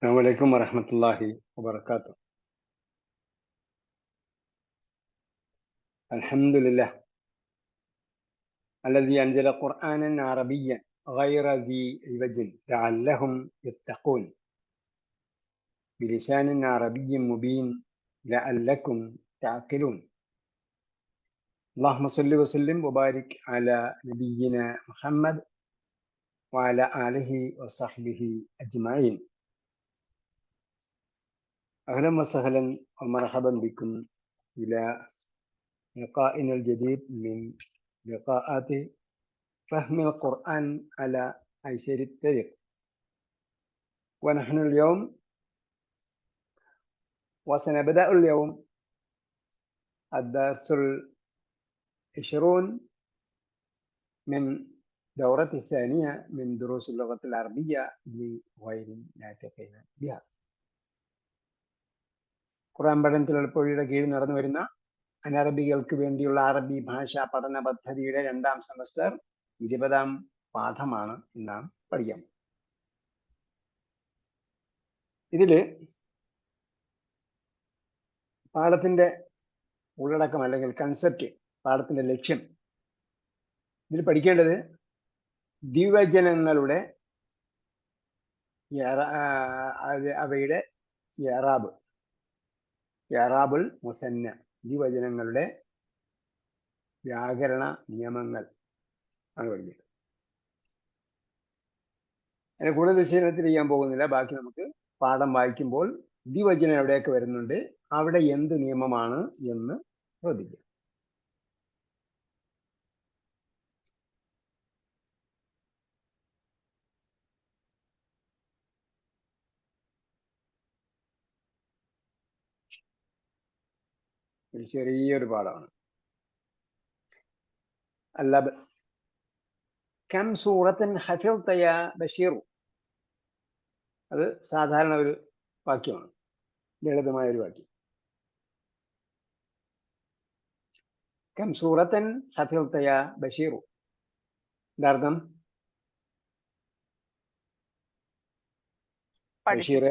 السلام عليكم ورحمة الله وبركاته. الحمد لله الذي أنزل قرآنا عربيا غير ذي عوج لعلهم يتقون بلسان عربي مبين لعلكم تعقلون. اللهم صل وسلم وبارك على نبينا محمد وعلى آله وصحبه أجمعين. أهلا وسهلا ومرحبا بكم إلى لقائنا الجديد من لقاءات فهم القرآن على أيسر الطريق. ونحن اليوم وسنبدأ اليوم الدرس 20 من دورة الثانية من دروس اللغة العربية لغير ناطقين بها. ഖുർആൻ പഠനത്തിൽ എളുപ്പവഴിയുടെ കീഴിൽ നടന്നു വരുന്ന അനറബികൾക്ക് വേണ്ടിയുള്ള അറബി ഭാഷാ പഠന പദ്ധതിയുടെ 2ാം സെമസ്റ്റർ 20ാം പാഠമാണ് നാം പഠിക്കാം. ഇതില് പാഠത്തിന്റെ ഉള്ളടക്കം അല്ലെങ്കിൽ കൺസെപ്റ്റ്, പാഠത്തിന്റെ ലക്ഷ്യം, ഇതിൽ പഠിക്കേണ്ടത് ദ്വിവചനങ്ങളുടെ അവയുടെ ഇഅ്റാബുൽ മുസന്ന, ദ്വിവചനങ്ങളുടെ വ്യാകരണ നിയമങ്ങൾ ആണ് പഠിക്കുന്നത്. അതിന് കൂടുതൽ വിശകലനത്തിൽ ചെയ്യാൻ പോകുന്നില്ല. ബാക്കി നമുക്ക് പാഠം വായിക്കുമ്പോൾ ദ്വിവചനം എവിടെയൊക്കെ വരുന്നുണ്ട്, അവിടെ എന്ത് നിയമമാണ് എന്ന് ശ്രദ്ധിക്കുക. ഒരു ചെറിയൊരു പാഠമാണ്. അല്ലബ് കം സൂറത്തൻ ഹഫിൾത യാ ബഷീർ. അത് സാധാരണ ഒരു വാക്യമാണ്, ലളിതമായ ഒരു വാക്യം. കം സൂറത്തൻ ഹഫിൾത യാ ബഷീർ. എന്താർത്ഥം? ബഷീർ,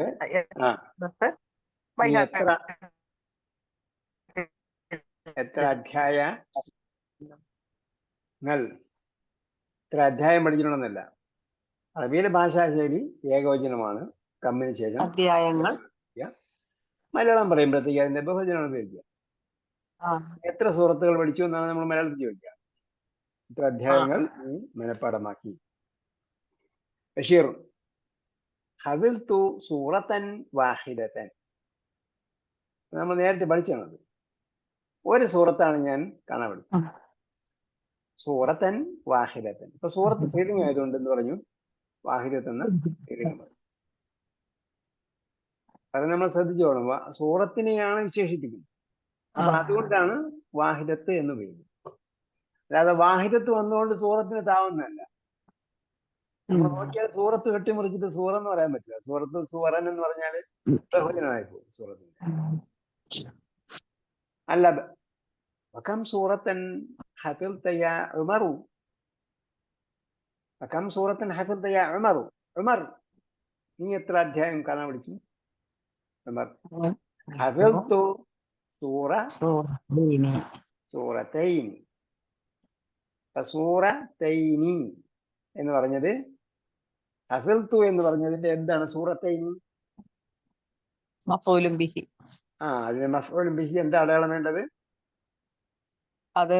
എത്ര അധ്യായം പഠിക്കണമെന്നല്ല. അറബിയിലെ ഭാഷാശൈലി ഏകവചനമാണ്, കമ്മിന് ശേഷം അധ്യായങ്ങൾ. മലയാളം പറയുമ്പോഴത്തേക്ക് അതിന്റെ ബഹുവചനമാണ് ഉപയോഗിക്കുക. എത്ര സൂറത്തുകൾ പഠിച്ചു എന്നാണ് നമ്മൾ മലയാളത്തിൽ ചോദിക്കുക. എത്ര അധ്യായങ്ങൾ നീ മനഃപ്പാഠമാക്കി? ബഷീർ ഹഫിൾതു സൂറത്തൻ വാഹിദത്തൻ. നമ്മൾ നേരത്തെ പഠിച്ചത് ഒരു സൂറത്താണ് ഞാൻ കാണാൻ പഠിച്ചത്. സൂറത്തൻ വാഹിദത്തൻ. ഇപ്പൊ സൂറത്ത് സീലിംഗ് ആയതുകൊണ്ട് എന്ന് പറഞ്ഞു, വാഹിദത്ത് എന്ന സീലിംഗ് പറഞ്ഞു. അത് നമ്മൾ ശ്രദ്ധിച്ചോളാം, സൂറത്തിനെയാണ് വിശേഷിപ്പിക്കുന്നത്. അപ്പൊ അതുകൊണ്ടാണ് വാഹിദത്ത് എന്ന് പറയുന്നത്. അല്ലാതെ വാഹിദത്ത് വന്നുകൊണ്ട് സൂറത്തിന് താവുന്നതല്ല. നമ്മൾ നോക്കിയാൽ സൂറത്ത് വെട്ടിമുറിച്ചിട്ട് സൂറെന്ന് പറയാൻ പറ്റില്ല. സൂറത്ത് സൂറൻ എന്ന് പറഞ്ഞാൽ ബഹുവചനമായി പോകും സൂറത്തിന്റെ. അല്ല, വകം സൂറത്തൻ ഹഫിൾത യാ ഉമറു. വകം സൂറത്തൻ ഹഫിൾത യാ ഉമറു. ഉമർ, നീ എത്ര അധ്യായം കാണാൻ പഠിച്ചു? ഉമർ ഹഫിൾതു സൂറത്തൈനി. സൂറത്തൈനി എന്ന് പറഞ്ഞത്, ഹഫിൾതു എന്ന് പറഞ്ഞതിന്റെ എന്താണ് സൂറത്തൈനി? മഫ്ഊലുൻ ബിഹി. അതിന് മഫ്ഊലുൻ ബിഹി എന്താ അടയാളം വേണ്ടത്? അത്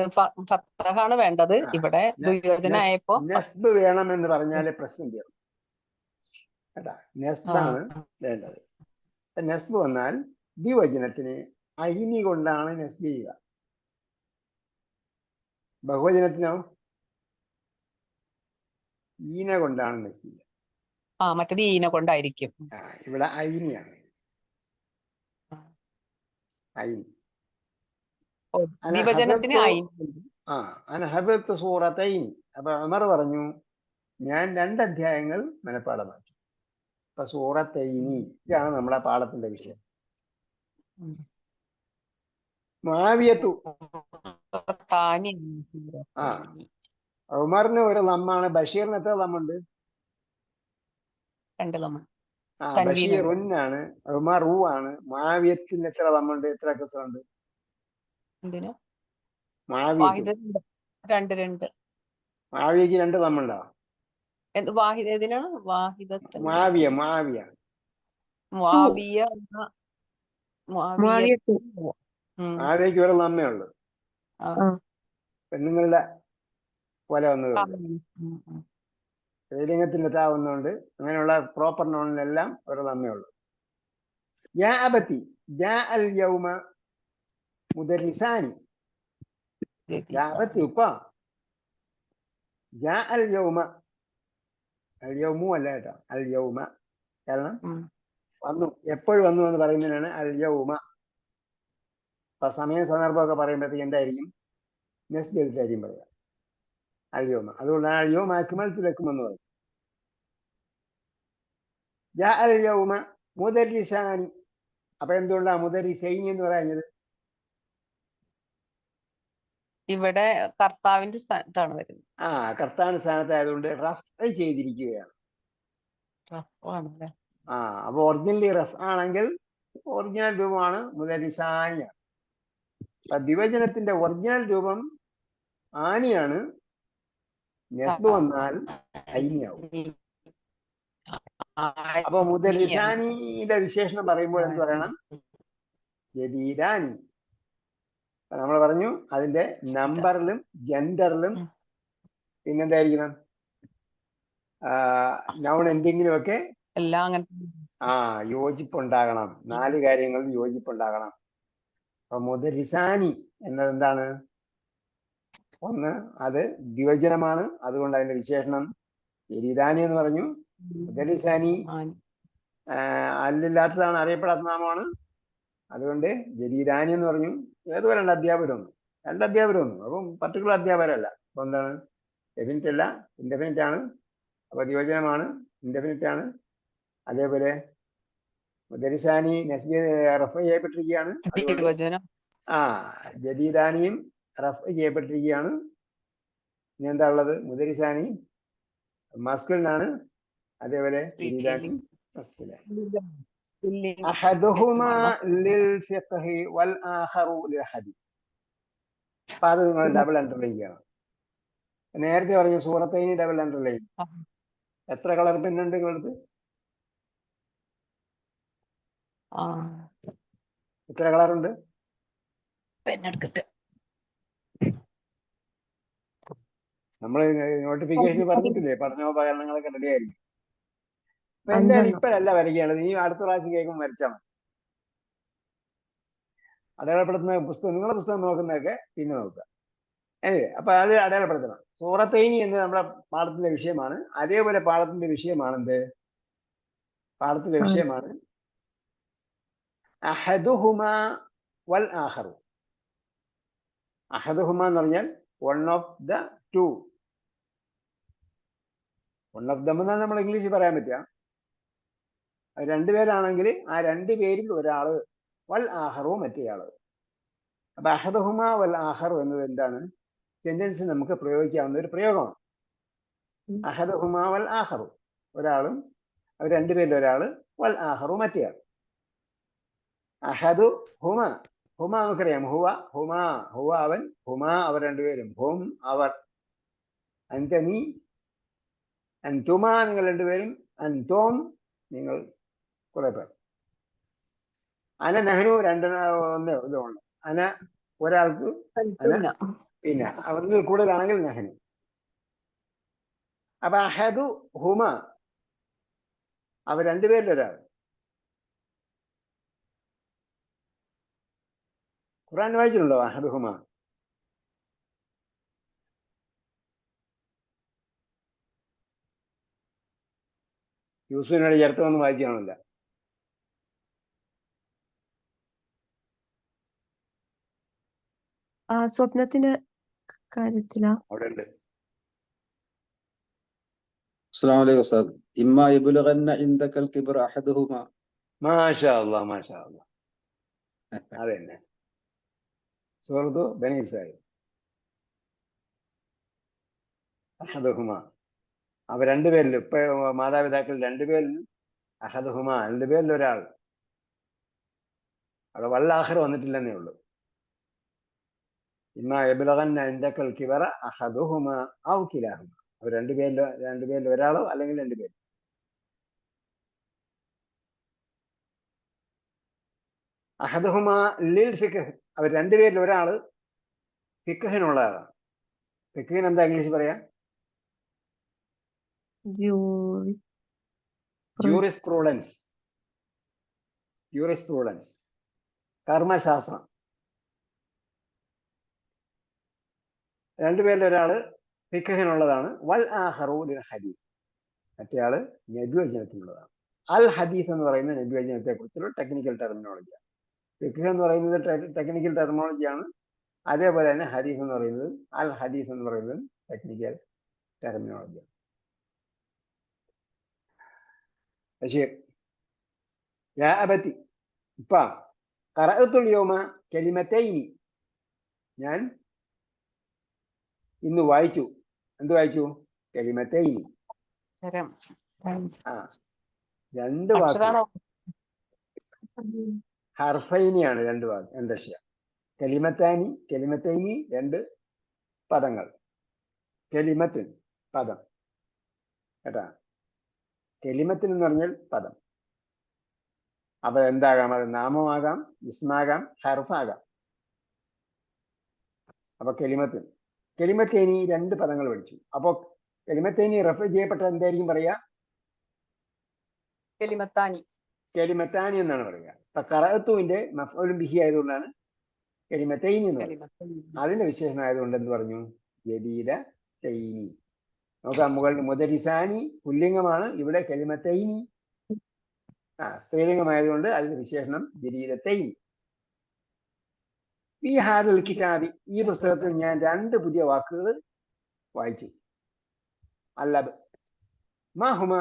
ഫത്തഹാണ് വേണ്ടത്. ഇവിടെ ദ്വിവചനമായപ്പോ നസ്ബ് വേണം എന്ന് പറഞ്ഞാല് പ്രശ്നം തീരും കേട്ടാ. നസ്ബാണ് വേണ്ടത്. നസ്ബ് വന്നാൽ ദ്വിവചനത്തിന് ഐനി കൊണ്ടാണ് നസ്ബ് ചെയ്യുക. ബഹുവചനത്തിനോ ഈന കൊണ്ടാണ് നസ്ബ് ചെയ്യുക. മറ്റത് ഈന കൊണ്ടായിരിക്കും. ഇവിടെ ഐനിയാണ്. ഐനി. ദ്വിവചനത്തിന് സൂറത്തൈനി. അപ്പൊ ഉമർ പറഞ്ഞു, ഞാൻ 2 അധ്യായങ്ങൾ മനഃപ്പാഠമാക്കി. അപ്പൊ സൂറത്തൈനി, ഇതാണ് നമ്മളെ പാഠത്തിന്റെ വിഷയം. മുആവിയത്തു. ഉമറിന് ഒരു ലമ്മാണ്, ബഷീറിന് എത്ര ലമ്മുണ്ട്? 2 ലമ്മ. തൻവീനുണ്ട്. ബഷീറുന്നാണ്, ഉമറു ആണ്. മാവിയത്തിന് എത്ര ദമ്മുണ്ട്, എത്ര കസറുണ്ട്? എന്തിനാ? മാവിയത്ത്, വാഹിദ് രണ്ട് രണ്ട്. മാവിയക്ക് 2 ദമ്മുണ്ടോ? വാഹിദ് ഏതിനാണ്? വാഹിദത്തൻ മാവിയ, മാവിയ. മുആവിയ എന്ന മുആവിയത്ത്. മാവിയക്ക് ഒരു ദമ്മേ ഉള്ളൂ. പെണ്ണുങ്ങളുടെ പോലെ വന്നതേ ഉള്ളൂ. സ്ത്രീലിംഗത്തിന്റെ താവുന്നതുകൊണ്ട് അങ്ങനെയുള്ള പ്രോപ്പർ നോണിലെല്ലാം ഒരു ദമ്മേ ഉള്ളൂ. യാ അബത്തി ജാ അൽ യൗമ മുദരിസാനി. യാ അബത്തി ഉപ്പ, ജാ അൽ യൗമ, അൽ യൗമു അല്ല കേട്ടോ, അൽ യൗമ. കാരണം വന്നു, എപ്പോഴും വന്നു എന്ന് പറയുന്നതിനാണ് അൽ യൗമ. അപ്പൊ സമയം സന്ദർഭമൊക്കെ പറയുമ്പോഴത്തേക്ക് എന്തായിരിക്കും? നെക്സ്റ്റ് ചെയ്തിട്ടായിരിക്കും പറയുക അൽ യൗമ. അതുകൊണ്ടാണ് അൽ യൗമ അക്മൽതു ലക്കും എന്ന് പറയും. ജാ അൽ യൗമ മുദരിസാനി. അപ്പൊ എന്തുകൊണ്ടാണ് മുദരിസൈനി എന്ന് പറയുന്നത്? ഇവിടെ കർത്താവിന്റെ സ്ഥാനത്താണ് വരുന്നത്. കർത്താവിന്റെ സ്ഥാനത്തായതുകൊണ്ട് റഫ് ചെയ്തിരിക്കുകയാണ്. അപ്പൊ ഒറിജിനലി റഫ് ആണെങ്കിൽ ഒറിജിനൽ രൂപമാണ് മുദരിസാനിയാണ്. അപ്പൊ ദ്വിവചനത്തിന്റെ ഒറിജിനൽ രൂപം ആനിയാണ്. നെസ്ബ് വന്നാൽ ഐനിയാവും. അപ്പൊ മുദരിസാനിയുടെ വിശേഷണം പറയുമ്പോൾ എന്ത് പറയണം? ജദീദാനി. നമ്മൾ പറഞ്ഞു അതിന്റെ നമ്പറിലും ജെൻഡറിലും പിന്നെന്തായിരിക്കണം? നൗൺ എന്തെങ്കിലും ഒക്കെ എല്ലാം അങ്ങനെ യോജിപ്പുണ്ടാകണം. 4 കാര്യങ്ങളിൽ യോജിപ്പുണ്ടാകണം. അപ്പൊ മുദരിസാനി എന്നത് എന്താണ്? ഒന്ന്, അത് ദ്വിവചനമാണ്, അതുകൊണ്ട് അതിന്റെ വിശേഷണം ജദീദാനി എന്ന് പറഞ്ഞു. മുദരിസാനി അല്ലില്ലാത്തതാണ്, അറിയപ്പെടാത്ത നാമമാണ്, അതുകൊണ്ട് ജദീദാനി എന്ന് പറഞ്ഞു. ഏതുവരെ? 2 അധ്യാപകരൊന്നും. 2 അധ്യാപകരൊന്നും. അപ്പം പർട്ടിക്കുലർ അധ്യാപകരല്ല. അപ്പൊ എന്താണ്? ഡെഫിനിറ്റ് അല്ല, ഇൻഡെഫിനിറ്റ് ആണ്. അപ്പൊ ദ്വിവചനമാണ്, ഇൻഡെഫിനിറ്റ് ആണ്. അതേപോലെ മുദരിസാനി നസ്ബി റഫ് ചെയ്യപ്പെട്ടിരിക്കുകയാണ്. ജദീദാനിയും റഫ് ചെയ്യപ്പെട്ടിരിക്കുകയാണ്. ഇനി എന്താ ഉള്ളത്? മുദരിസാനി മസ്കുലിനാണ്, അതേപോലെ ജദീദാനി മസ്കുലിനാണ്. അഹദുഹുമാ ലിൽ ഫിഖ്ഹി വൽ ആഖറു ലിൽ ഹദീസ്. അപ്പൊ അത് നിങ്ങൾ ഡബിൾ അണ്ടർലൈൻ ചെയ്യണം. നേരത്തെ പറഞ്ഞ സൂറത്തൈനി ഡബിൾ അണ്ടർലൈൻ. എത്ര കളർ പെന്നുണ്ട് നിങ്ങളടുത്ത്? എത്ര കളറുണ്ട്? നമ്മൾ നോട്ടിഫിക്കേഷൻ പറഞ്ഞിട്ടില്ലേ പഠനോപകരണങ്ങളൊക്കെ റെഡി ആയിരിക്കും. അപ്പൊ എന്തായാലും ഇപ്പോഴല്ല വരയ്ക്കേണ്ടത്, നീ അടുത്ത പ്രാവശ്യം കേൾക്കുമ്പോൾ വരച്ചാൽ മതി. അടയാളപ്പെടുത്തുന്ന പുസ്തകം, നിങ്ങളുടെ പുസ്തകം നോക്കുന്നതൊക്കെ പിന്നെ നോക്കുക. അപ്പൊ അത് അടയാളപ്പെടുത്തണം. സൂറത്തൈനി എന്ന് നമ്മുടെ പാഠത്തിന്റെ വിഷയമാണ്. അതേപോലെ പാഠത്തിന്റെ വിഷയമാണ് എന്ത്? പാഠത്തിന്റെ വിഷയമാണ് അഹദുഹുമ വൽ ആഖറു. അഹദുഹുമ എന്ന് പറഞ്ഞാൽ one of the two. One of them എന്നാണ് നമ്മൾ ഇംഗ്ലീഷിൽ പറയാൻ പറ്റുക. 2 പേരാണെങ്കിൽ ആ 2 പേരിൽ ഒരാള്, വൽ ആഖറു മറ്റേയാള്. അപ്പൊ അഹദുഹുമ വൽ ആഖറു എന്നത് എന്താണ്? സെന്റൻസ് നമുക്ക് പ്രയോഗിക്കാവുന്ന ഒരു പ്രയോഗമാണ്. അഹദുഹുമ വൽ ആഖറു, ഒരാളും, അവർ 2 പേരിൽ ഒരാള്, വൽ ആഖറു മറ്റേയാൾ. അഹദു ഹുമ, ഹുമ നമുക്കറിയാം, ഹുവ, ഹുമ, ഹുവ അവൻ, ഹുമ അവർ 2 പേരും, ഹും അവർ. അൻത നീ, അൻതുമ നിങ്ങൾ 2 പേരും, അൻതോം നിങ്ങൾ കുറെ പേർ. അന നെഹ്നു 2 ഇതുണ്ട്. അന ഒരാൾക്ക് അന, പിന്നെ അവരിൽ കൂടുതലാണെങ്കിൽ നെഹ്നു. അപ്പൊ അഹദു ഹുമ അവർ 2 പേരിൽ ഒരാൾ. ഖുർആൻ വായിച്ചിട്ടുണ്ടോ അഹദു ഹുമ? യൂസുഫിനോട് ചേർത്തൊന്നും വായിച്ചു കാണില്ല. സ്വപ്നത്തിന്റെ കാര്യത്തിലാ? അവിടെ ഉണ്ട്. السلام عليكم أستاذ. إما يبلغن عندك الكبر أحدهما. മാഷാ അല്ലാഹ്, മാഷാ അല്ലാഹ്. അതന്നെ സൂറത്തു ബനി ഇസ്രായേൽ. അഹദുഹുമ അവർ 2 പേരിൽ, ഇപ്പൊ മാതാപിതാക്കൾ 2 പേരിൽ അഹദുഹുമ രണ്ടുപേരിൽ ഒരാൾ. അവിടെ വല്ലാഖിർ വന്നിട്ടില്ലെന്നേ ഉള്ളൂ. ഇമ്മാ യബ്ലഗന്ന ഇൻദകൽ കിബറ അഹദുഹുമ ഔ കിലാഹുമ. അവർ രണ്ടുപേരിൽ ഒരാളോ അല്ലെങ്കിൽ രണ്ടുപേര്. അഹദുഹുമ ലിൽ ഫിഖ്, അവർ രണ്ടുപേരിൽ ഒരാള് ഫിഖ്ഹിനുള്ളതാണ്. ഫിഖ്ഹിന് എന്താ ഇംഗ്ലീഷ് പറയാ? ജൂറിസ്പ്രൂഡൻസ്. ജൂറിസ്പ്രൂഡൻസ് കർമ്മശാസ്ത്രം. രണ്ടുപേരിൽ ഒരാള് ഫിഖ്ഹിനുള്ളതാണ്. വൽ ആഖറു ലിൽ ഹദീസ്, മറ്റേയാള് നബിവചനത്തിനുള്ളതാണ്. അൽ ഹദീസ് എന്ന് പറയുന്ന നബിവചനത്തെ കുറിച്ചുള്ള ടെക്നിക്കൽ ടെർമിനോളജിയാണ്. ഫിഖ് എന്ന് പറയുന്നത് ടെക്നിക്കൽ ടെർമിനോളജിയാണ്. അതേപോലെ തന്നെ ഹദീസ് എന്ന് പറയുന്നത്, അൽ ഹദീസ് എന്ന് പറയുന്നത് ടെക്നിക്കൽ ടെർമിനോളജിയാണ്. ബഷീർ യാ അബതി, ഇപ്പ ഖറഅത്തുൽ യൗമ കലിമതൈനി, ഞാൻ ഇന്ന് വായിച്ചു. എന്ത് വായിച്ചു? കലിമതൈനി. രണ്ട് വാക്കുകൾ. ഹർഫൈനിയാണ് രണ്ട് വാക്ക്, രണ്ടക്ഷരം. കലിമത്തൈനി രണ്ട് പദങ്ങൾ. കലിമത്തിൻ പദം കേട്ടാ. കലിമത്തിൻ എന്ന് പറഞ്ഞാൽ പദം. അപ്പൊ എന്താകാം? അത് നാമമാകാം, ഇസ്മാകാം, ഹർഫാകാം. അപ്പൊ കലിമത്തേനി രണ്ട് പദങ്ങൾ പഠിച്ചു. അപ്പൊ കലിമത്തേനി റെഫർ ചെയ്യപ്പെട്ട എന്തായിരിക്കും പറയാ? കലിമത്താനി എന്നാണ് പറയുക. അപ്പൊ ഖറഅത്തുവിന്റെ മഫ്ഊലുൻ ബിഹി ആയതുകൊണ്ടാണ് കലിമത്തൈനി എന്ന് പറയുന്നത്. അതിന്റെ വിശേഷണം ആയതുകൊണ്ട് എന്ത് പറഞ്ഞു? ജദീദതൈനി. നോക്കാം, മുകളിൽ മുദരിസാനി പുല്ലിംഗമാണ്, ഇവിടെ കലിമത്തൈനി സ്ത്രീലിംഗമായതുകൊണ്ട് അതിന്റെ വിശേഷണം ജദീദതൈനി. ഈ ഹാദൽ കിതാബി, ഈ പുസ്തകത്തിൽ ഞാൻ രണ്ട് പുതിയ വാക്കുകൾ വായിച്ചു. അല്ലബ് മാ ഹുമ,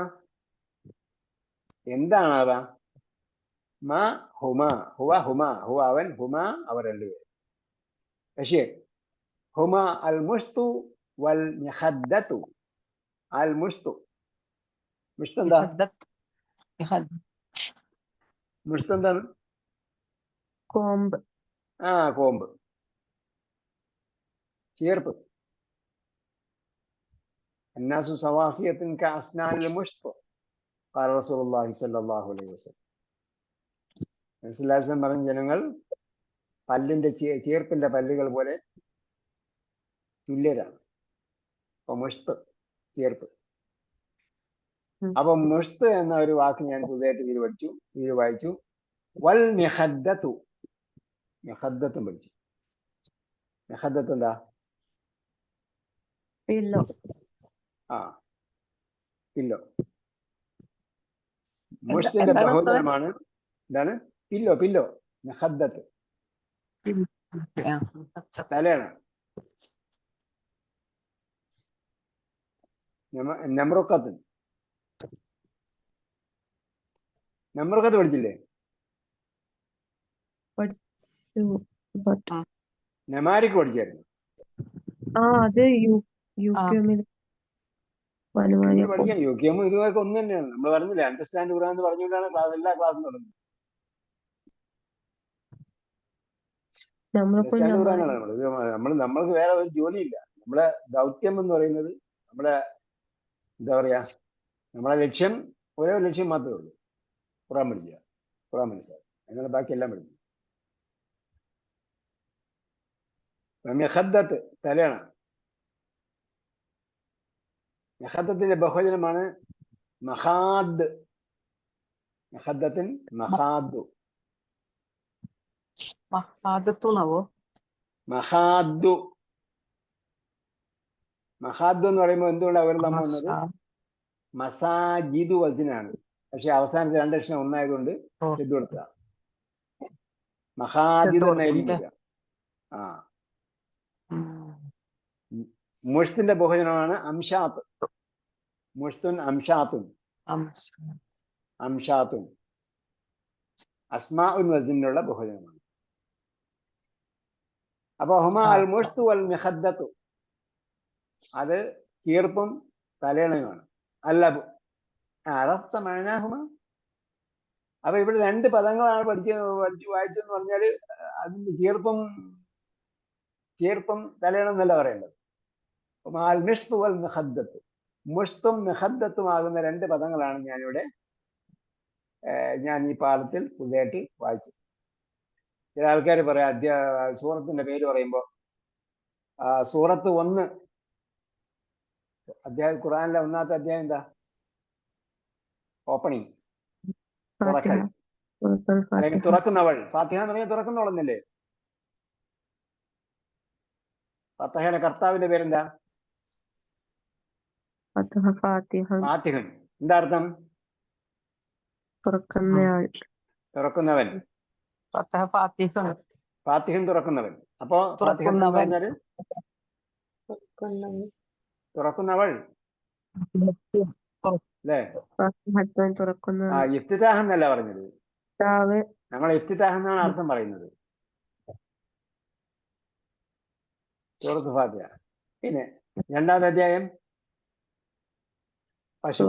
എന്താണവ? മാ ഹുമ, ഹുവ അവൻ, ഹുമ അവർ രണ്ടുപേരും. ബഷീർ ഹുമ അൽ മുസ്തു വൽ മിഖദ്ദതു. അൽ മുസ്തു, മുസ്ത് എന്താ? മുസ്ത് എന്താണ്? കോമ്പ്. കോമ്പ്, ചേർപ്പ്. അന്നാസു സവാസിയത്തിൻ കഅസ്നാനിൽ മുസ്ത് ഖാല റസൂലുള്ളാഹി സ്വല്ലല്ലാഹു അലൈഹി വസല്ലം. നബി സല്ലല്ലാഹു അലൈഹി വസല്ലം പറഞ്ഞ, ജനങ്ങൾ പല്ലിന്റെ ചേർപ്പിന്റെ പല്ലുകൾ പോലെ തുല്യരാണ്. അപ്പൊ മുസ്ത് ചേർപ്പ്. അപ്പൊ മുസ്ത് എന്ന ഒരു വാക്ക് ഞാൻ പുതിയതായിട്ട് ഇതിൽ വായിച്ചു. വൽ മിഖദ്ദതു, മിഖദ്ദത്തും പഠിച്ചു. മിഖദ്ദത്ത് എന്താ? പില്ലോ. പില്ലോ. മുസ്തിന്റെ ബഹുവചനമാണ്. എന്താണ്? പില്ലോ. മിഖദ്ദത്ത് തലയാണ്. നമ്രുഖത്ത് പഠിച്ചില്ലേ? നമാരിക്ക് പഠിച്ചായിരുന്നു. അത് പഠിക്കാൻ യുക്യമും ഇതുമൊക്കെ ഒന്ന് തന്നെയാണ്. നമ്മൾ പറഞ്ഞില്ലേ, അണ്ടർസ്റ്റാൻഡ് ഖുർആൻ എന്ന് പറഞ്ഞുകൊണ്ടാണ് എല്ലാ ക്ലാസ്സും തുടങ്ങുന്നത്. അണ്ടർസ്റ്റാൻഡ് ഖുർആനാണ് നമ്മൾക്ക് വേറെ ഒരു ജോലിയില്ല. നമ്മളെ ദൗത്യം എന്ന് പറയുന്നത്, നമ്മളെ എന്താ പറയാ, നമ്മളെ ലക്ഷ്യം ഒരേ ലക്ഷ്യം മാത്രമേ ഉള്ളൂ, ഖുർആൻ പഠിക്കുക, ഖുർആൻ മനസ്സിലാക്കുക. അങ്ങനെ ബാക്കി എല്ലാം പഠിക്കും. മിഖദ്ദത്ത് തലയാണ്. മിഖദ്ദത്തിന്റെ ബഹുവചനമാണ് മഖാദ്. മിഖദ്ദത്തിൻ മഖാദു. മഖാദു എന്ന് പറയുമ്പോൾ എന്തുകൊണ്ടാണ് അവർ നമ്മൾ വന്നത്? മസാജിദു വസിനാണ്. പക്ഷെ അവസാനത്തെ രണ്ടക്ഷരം ഒന്നായതുകൊണ്ട് ഇത് കൊടുക്കുക. മഹാജിദ് എന്നായിരിക്കില്ല. മുഷ്തിന്റെ ബഹുജനമാണ് അംഷാത്ത്. മുഷ്തുൻ അംഷാത്തുൻ. അസ്മാഉൻ വസിനുള്ള ബഹുജനമാണ്. അപ്പൊ ഹുമാ അൽ മുഷ്തു വൽ മിഖദ്ദത്തു, അത് ചീർപ്പും തലേണയുമാണ്. അല്ലബു അറഫ്ത മഅനാഹുമ, അപ്പൊ ഇവിടെ രണ്ട് പദങ്ങളാണ് പഠിച്ചു വായിച്ചെന്ന് പറഞ്ഞാൽ അതിന്റെ ചീർപ്പം തലയണം എന്നല്ല പറയേണ്ടത്. അൽ-മിഷ്തു വൽ മിഖദ്ദത്ത്, മുഷ്തും മിഖദ്ദത്തുമാകുന്ന രണ്ട് പദങ്ങളാണ് ഞാൻ ഈ പാഠത്തിൽ പുതിയതായിട്ട് വായിച്ചത്. ചില ആൾക്കാർ പറയാം സൂറത്തിന്റെ പേര് പറയുമ്പോൾ സൂറത്ത് 1 അധ്യായം, ഖുർആനിലെ 1-ാമത്തെ അധ്യായം എന്താ? ഓപ്പണിങ്, തുറക്കൽ, അല്ലെങ്കിൽ തുറക്കുന്നവൾ. ഫാത്തിഹ എന്ന് പറഞ്ഞാൽ തുറക്കുന്നവളെന്നല്ലേ? ഫാത്തിഹയുടെ കർത്താവിന്റെ പേരെന്താ? ഫാത്തിഹൻ. എന്താ അർത്ഥം? തുറക്കുന്നവൻ. ഫാത്തിഹൻ തുറക്കുന്നവൻ. അപ്പോ ഫാത്തിഹ എന്ന് പറഞ്ഞാല് തുറക്കുന്നവൾ അല്ലേ? ഇഫ്തിതാഹ് എന്നല്ല പറഞ്ഞത്, നമ്മൾ ഇഫ്തിതാഹ് എന്നാണ് അർത്ഥം പറയുന്നത് സൂറത്ത് ഫാത്തിഹ. പിന്നെ 2-ാമത്തെ അധ്യായം പശു.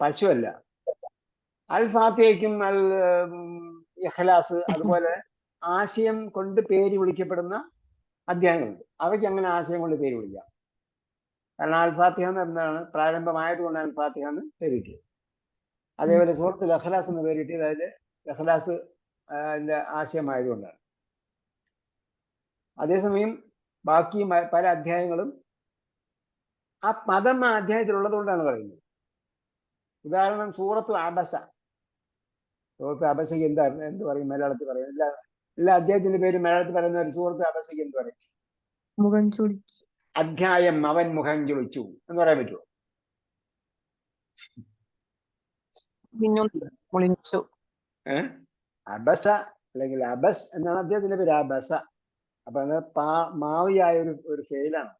പശു അല്ല. അൽ ഫാത്തിഹയ്ക്കും അൽ ഇഖ്ലാസ് അതുപോലെ ആശയം കൊണ്ട് പേര് വിളിക്കപ്പെടുന്ന അധ്യായങ്ങളുണ്ട്. അവയ്ക്ക് അങ്ങനെ ആശയം കൊണ്ട് പേര് വിളിക്കാം. കാരണം അൽ ഫാത്തിഹ എന്നാണ് പ്രാരംഭമായതുകൊണ്ട് അൽ ഫാത്തിഹ എന്ന് പേര് കിട്ടിയത്. അതേപോലെ സൂറത്തുൽ ഇഖ്ലാസ് എന്ന് പേര് കിട്ടിയത് അതിൽ ഇഖ്ലാസ് ആശയമായതുകൊണ്ടാണ്. അതേസമയം ബാക്കി പല അധ്യായങ്ങളും ആ പദം ആ അധ്യായത്തിലുള്ളത് കൊണ്ടാണ് പറയുന്നത്. ഉദാഹരണം സൂറത്തു അബസ. സൂറത്ത് അബസയ്ക്ക് എന്ത് പറയും മലയാളത്തിൽ പറയും? എല്ലാ അധ്യായത്തിന്റെ പേര് മലയാളത്തിൽ പറയുന്ന ഒരു സൂറത്ത് അബസയ്ക്ക് എന്ത് പറയും? മുഖം ചുളിച്ചു. അധ്യായം അവൻ മുഖം ചുളിച്ചു എന്ന് പറയാൻ പറ്റുമോ? അബസ അല്ലെങ്കിൽ അബസ് എന്നാണ് അദ്ദേഹത്തിന്റെ പേര്, അബസ. അപ്പൊ അത് മാവിയായ ഒരു ഫെയിലാണ്.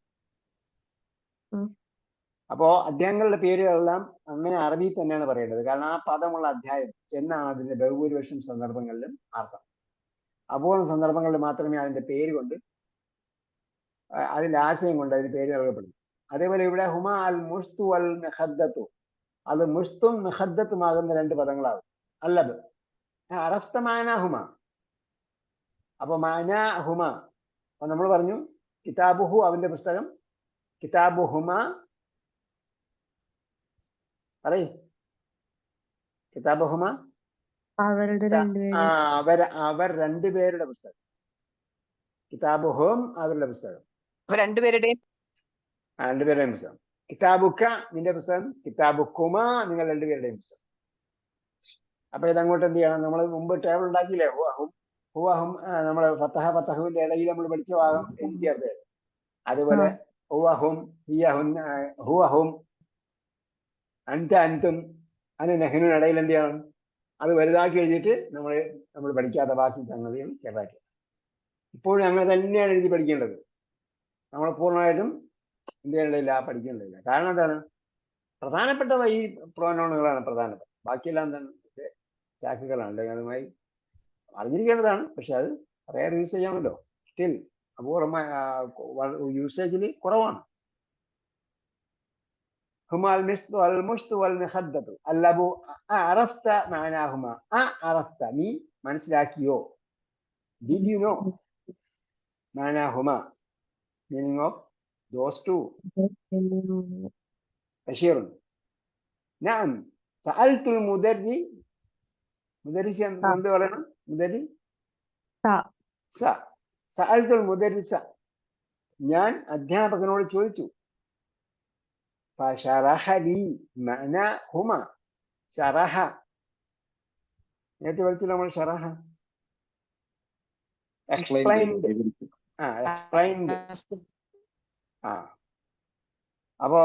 അപ്പോ അധ്യായങ്ങളുടെ പേരുകളെല്ലാം അങ്ങനെ അറബി തന്നെയാണ് പറയേണ്ടത്. കാരണം ആ പദമുള്ള അധ്യായം എന്നാണ് അതിന്റെ ബഹുഭൂരിപക്ഷം സന്ദർഭങ്ങളിലും അർത്ഥം. അപൂർവ സന്ദർഭങ്ങളിൽ മാത്രമേ അതിന്റെ പേര് കൊണ്ട്, അതിന്റെ ആശയം കൊണ്ട് അതിന് പേര് നൽകപ്പെടുന്നു. അതേപോലെ ഇവിടെ ഹുമ അൽ മുഷ്തു അൽ മിഖദ്ദത്തു, അത് മുഷ്തും മിഖദ്ദത്തുമാകുന്ന രണ്ട് പദങ്ങളാകും. അല്ലത് അറഫ്ത മാന ഹുമ. അപ്പൊ മാന ഹുമ അപ്പൊ നമ്മൾ പറഞ്ഞു കിതാബുഹു അവന്റെ പുസ്തകം, കിതാബുഹുമ പറയും കിതാബുഹുമ അവർ രണ്ടുപേരുടെ പുസ്തകം. കിതാബുഹും അവരുടെ പുസ്തകം, രണ്ടുപേരുടെയും പുസ്തകം. കിതാബുക്ക നിന്റെ പുസ്തകം, കിതാബുക്കുമ നിങ്ങൾ രണ്ടുപേരുടെയും പുസ്തകം. അപ്പൊ ഇതങ്ങോട്ട് എന്ത് ചെയ്യണം? നമ്മൾ മുമ്പ് ടേബിൾ ഉണ്ടാക്കിയില്ലേ? ഹുവഹും നമ്മൾ ഫത്തഹുവിന്റെ ഇടയിൽ നമ്മൾ പഠിച്ച ഭാഗം ചേർത്ത്. അതുപോലെ ഹുവഹും ഹുവഹും അൻത അൻതും അതിന് നെഹ്നു ഇടയിൽ എന്ത് ചെയ്യണം? അത് വലുതാക്കി എഴുതിയിട്ട് നമ്മൾ പഠിക്കാത്ത ബാക്കി സംഗതിയും ചെറുതാക്കി. ഇപ്പോഴും അങ്ങനെ തന്നെയാണ് എഴുതി പഠിക്കേണ്ടത്. നമ്മൾ പൂർണ്ണമായിട്ടും എന്ത് ചെയ്യേണ്ടതില്ല, പഠിക്കേണ്ടതില്ല. കാരണം എന്താണ്? പ്രധാനപ്പെട്ട ഈ പ്രോനൗണുകളാണ് പ്രധാനപ്പെട്ട, ബാക്കിയെല്ലാം എന്താണ് ചാക്കുകളാണ്. അല്ലെങ്കിൽ അതുമായി അറിഞ്ഞിരിക്കേണ്ടതാണ്. പക്ഷെ അത് റെയർ യൂസേജ് ആണല്ലോ. സ്റ്റിൽ അപൂർവമായ യൂസേജിൽ കുറവാണ്. هما المشط والمشط والمخدة اللبو عرفت معناهما عرفت നീ മനസ്സിലാക്കിയോ? Did you know معناهما meaning of those two? بشير نعم سألت مدرس എന്ത് പറയണം? سألت المدرس ഞാൻ അധ്യാപകനോട് ചോദിച്ചു. فشرح لي معناهما. شرح നേരത്തെ പഠിച്ചില്ല നമ്മൾ ഷറഹ explained. അപ്പോ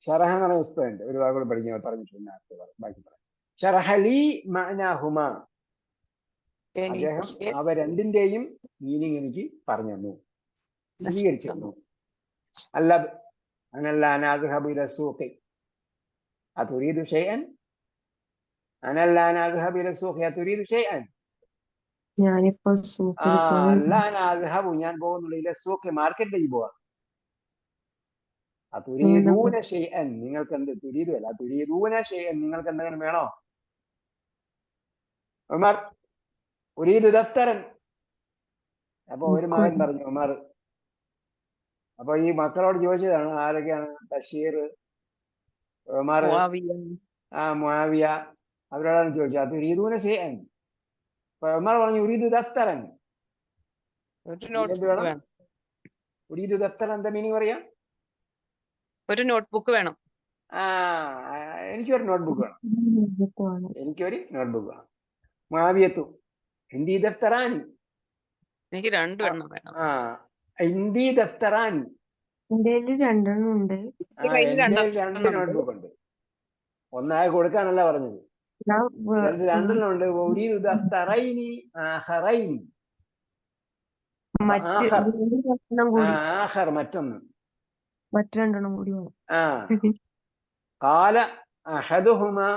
ഷറഹ എന്ന് പറഞ്ഞ എക്സ്പ്ലെയിൻഡ് ഒരു വാക്കുകൂടെ പറഞ്ഞിട്ടുണ്ട്. ബാക്കി പറയാം. ഷറഹ ലി മഅനാഹുമ. അദ്ദേഹം അവ രണ്ടിന്റെയും മീനിങ് എനിക്ക് പറഞ്ഞു തന്നു, വിശദീകരിച്ചു തന്നു. اللب أنا لا نذهب إلى السوق أتريد شيئا؟ أنا لا نذهب إلى السوق أتريد شيئا؟ لا نذهب ഞാൻ പോകുന്നില്ല إلى السوق മാർക്കറ്റിലേക്ക് പോവാ. അതുരീദൂന ഷൈഅൻ നിങ്ങൾക്ക് എന്ത് തുരീദു അല്ല തുരീദൂന ഷൈഅൻ നിങ്ങൾക്ക് എന്തെങ്കിലും വേണോ? ഉമർ ഉരീദു ദഫ്തറൻ. അപ്പൊ ഒരു മകൻ പറഞ്ഞു ഉമർ. അപ്പൊ ഈ മക്കളോട് ചോദിച്ചതാണ് ആരൊക്കെയാണ്? ബഷീർ, ഉമർ, മുആവിയ. അവരോടാണ് ചോദിച്ചത് അതുരീദൂന ഷൈഅൻ. അപ്പൊ ഉമർ പറഞ്ഞു ഉരീദു ദഫ്തറൻ. ഒരു നോട്ട്ബുക്ക് വേണം. ഉരീദു ദഫ്തറൻ എന്താ മീനിങ് പറയാം? ഒരു നോട്ട്ബുക്ക് വേണം. എനിക്കൊരു നോട്ട്ബുക്ക് വേണം. എനിക്കൊരു നോട്ട്ബുക്ക് വേണം. മുആവിയത്തു ഹിന്ദി ദഫ്തറാനി. എനിക്ക് 2 എണ്ണം വേണം. ഹിന്ദി ദഫ്തറാനി. എന്റെ 2 ഉണ്ട്. എന്റെ 2 നോട്ട്ബുക്ക് ഉണ്ട്. ഒന്നായി കൊടുക്കാനല്ല പറഞ്ഞത്. 2 ഉണ്ട്. ഉരീദു ദഫ്തറൈനി ആഖറൈനി. ആഖർ മറ്റൊന്ന്. മറ്റു 2 കൂടി വേണം. ഖാല അഹദുഹുമാ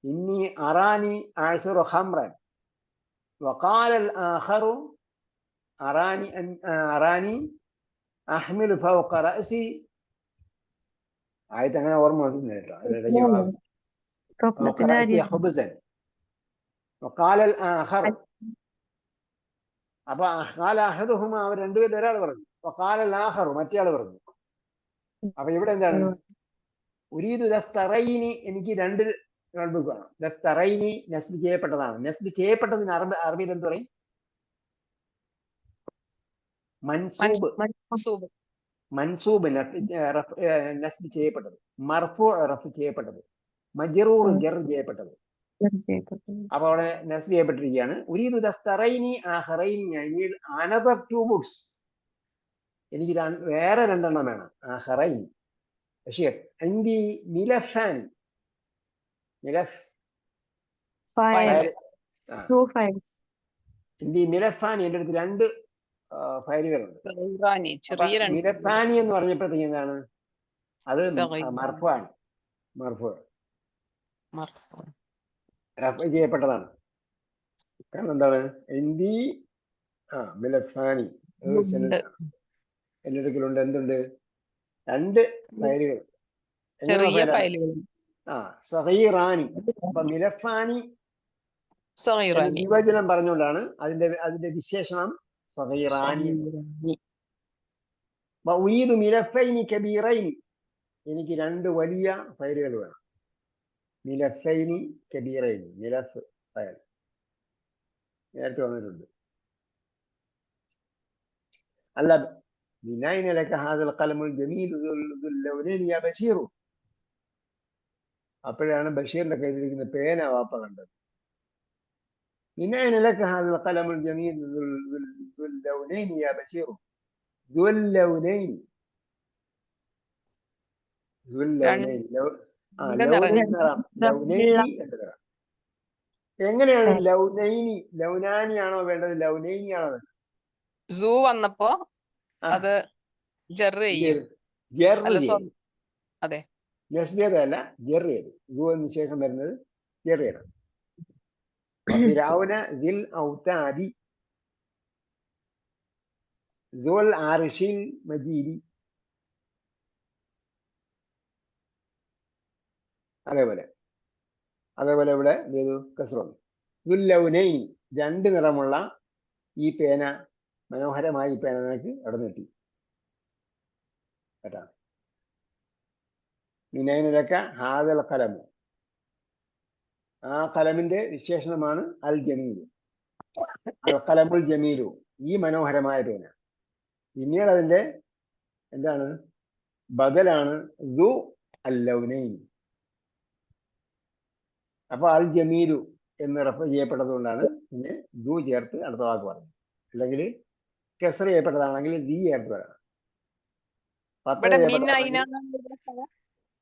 ഇന്നി അറാനി അഅ്സുറു ഖംറൻ വഖാല الآخر അറാനി അഹ്മിലു ഫൗഖ റഅസി. ആയത് അങ്ങനെ ഓർമ്മ വന്നില്ല കേട്ടോ. അതിന്റെ ജവാബ് സ്വപ്നത്തിന്റെ ഖുബ്സൻ വഖാല الآخر. അപ്പൊ ഖാല അഹദുഹുമാ അവർ രണ്ടുപേരും ഒരാൾ പറഞ്ഞു. വഖാല الآخر മറ്റേയാൾ പറഞ്ഞു. അപ്പൊ ഇവിടെ എന്താണ്? ഉരീദു ദഫ്തറൈനി എനിക്ക് 2 നോട്ട്ബുക്ക് വേണം. ദഫ്തറൈനി നസ്ബ് ചെയ്യപ്പെട്ടതാണ്. നസ്ബ് ചെയ്യപ്പെട്ടതിന് അറബിയിൽ എന്ത് പറയും? മൻസൂബ്. മൻസൂബ് നസ്ബ് ചെയ്യപ്പെട്ടത്. മർഫൂ റഫ് ചെയ്യപ്പെട്ടത്. മജ്റൂർ ജർ ചെയ്യപ്പെട്ടത്. അപ്പൊ അവിടെ നസ്ബ് ചെയ്യപ്പെട്ടിരിക്കുകയാണ്. ഉരീദു ദഫ്തറൈനി ആഖറൈനി അനദർ 2 ബുക്സ്. എനിക്ക് വേറെ 2 എണ്ണം വേണം. ആഖറൈനി. ബഷീർ عندي ملفان. ملف ഫയൽ. 2 ഫയൽസ്. عندي ملفان. എൻ്റെ അടുത്ത് 2 ഫയലുകളുണ്ട്. മിലഫാനി എന്ന് പറഞ്ഞപ്പോഴത്തേക്ക് എന്താണ്? അത് മർഫുആണ്. റഫ് ചെയ്യപ്പെട്ടതാണ്. കാരണം എന്താണ്? ഇന്ദി മിലഫാനി എൻ്റെ അടുക്കലുണ്ട്. എന്തുണ്ട്? 2 ഫയലുകൾ. ചെറിയ ഫയലുകൾ. സഗീറാനി. അപ്പൊ മിലഫാനി വിഭജനം പറഞ്ഞുകൊണ്ടാണ് അതിന്റെ വിശേഷണം സഗീറാനി. ഉരീദു മിലഫൈനി കബീറൈനി. എനിക്ക് 2 വലിയ ഫയലുകൾ വേണം. മിലഫൈനി കബീറൈനി. മിലഫ് ഫയൽ നേരത്തെ വന്നിട്ടുണ്ട്. അല്ല من أين لك هذا القلم الجميل ذو اللونين يا بشير. അപ്പോഴാണ് ബഷീറിന്റെ കയ്യിലിരിക്കുന്ന പേന വാപ്പ കണ്ടത്. من أين لك هذا القلم الجميل ذو اللونين يا بشير. ذو اللونين. എങ്ങനെയാണ് ലൗനൈനി? ലൗനാനി ആണോ വേണ്ടത്? ലൗനൈനി ആണോ വേണ്ടത്? സൂ വന്നപ്പോ അത് അതെ നസ്ബിയതല്ല ജർ ചെയ്തു. എന്ന് ശേഷം വരുന്നത് ജർ ചെയ്യണം. ഫിറഔന ദിൽ ഔതാദി സുൽ അർശിൽ മജീദി. അതേപോലെ ഇവിടെ എന്ത് ചെയ്തു? കസ്റുണ്ട്. ദുൽ ലൗനൈനി 2 നിറമുള്ള ഈ പേന, മനോഹരമായി ഈ പേന നിനക്ക് അവിടെ നീട്ടി കേട്ടാ. മിനൈനലക്ക ഹാദൽ കലമു. ആ കലമിന്റെ വിശേഷണമാണ് അൽ ജമീലു. അൽ കലമുൽ ജമീലു, ഈ മനോഹരമായ പേന. പിന്നീട് അതിന്റെ എന്താണ്? ബദലാണ് ദു അൽ ലൗനൈൻ. അപ്പൊ അൽ ജമീലു എന്ന് റഫർ ചെയ്യപ്പെട്ടത് കൊണ്ടാണ് പിന്നെ ദു ചേർത്ത് അടുത്ത വാക്ക് പറഞ്ഞത്. അല്ലെങ്കിൽ കെസർ ചെയ്യപ്പെട്ടതാണെങ്കിൽ ദി ചേർത്ത് വരണം.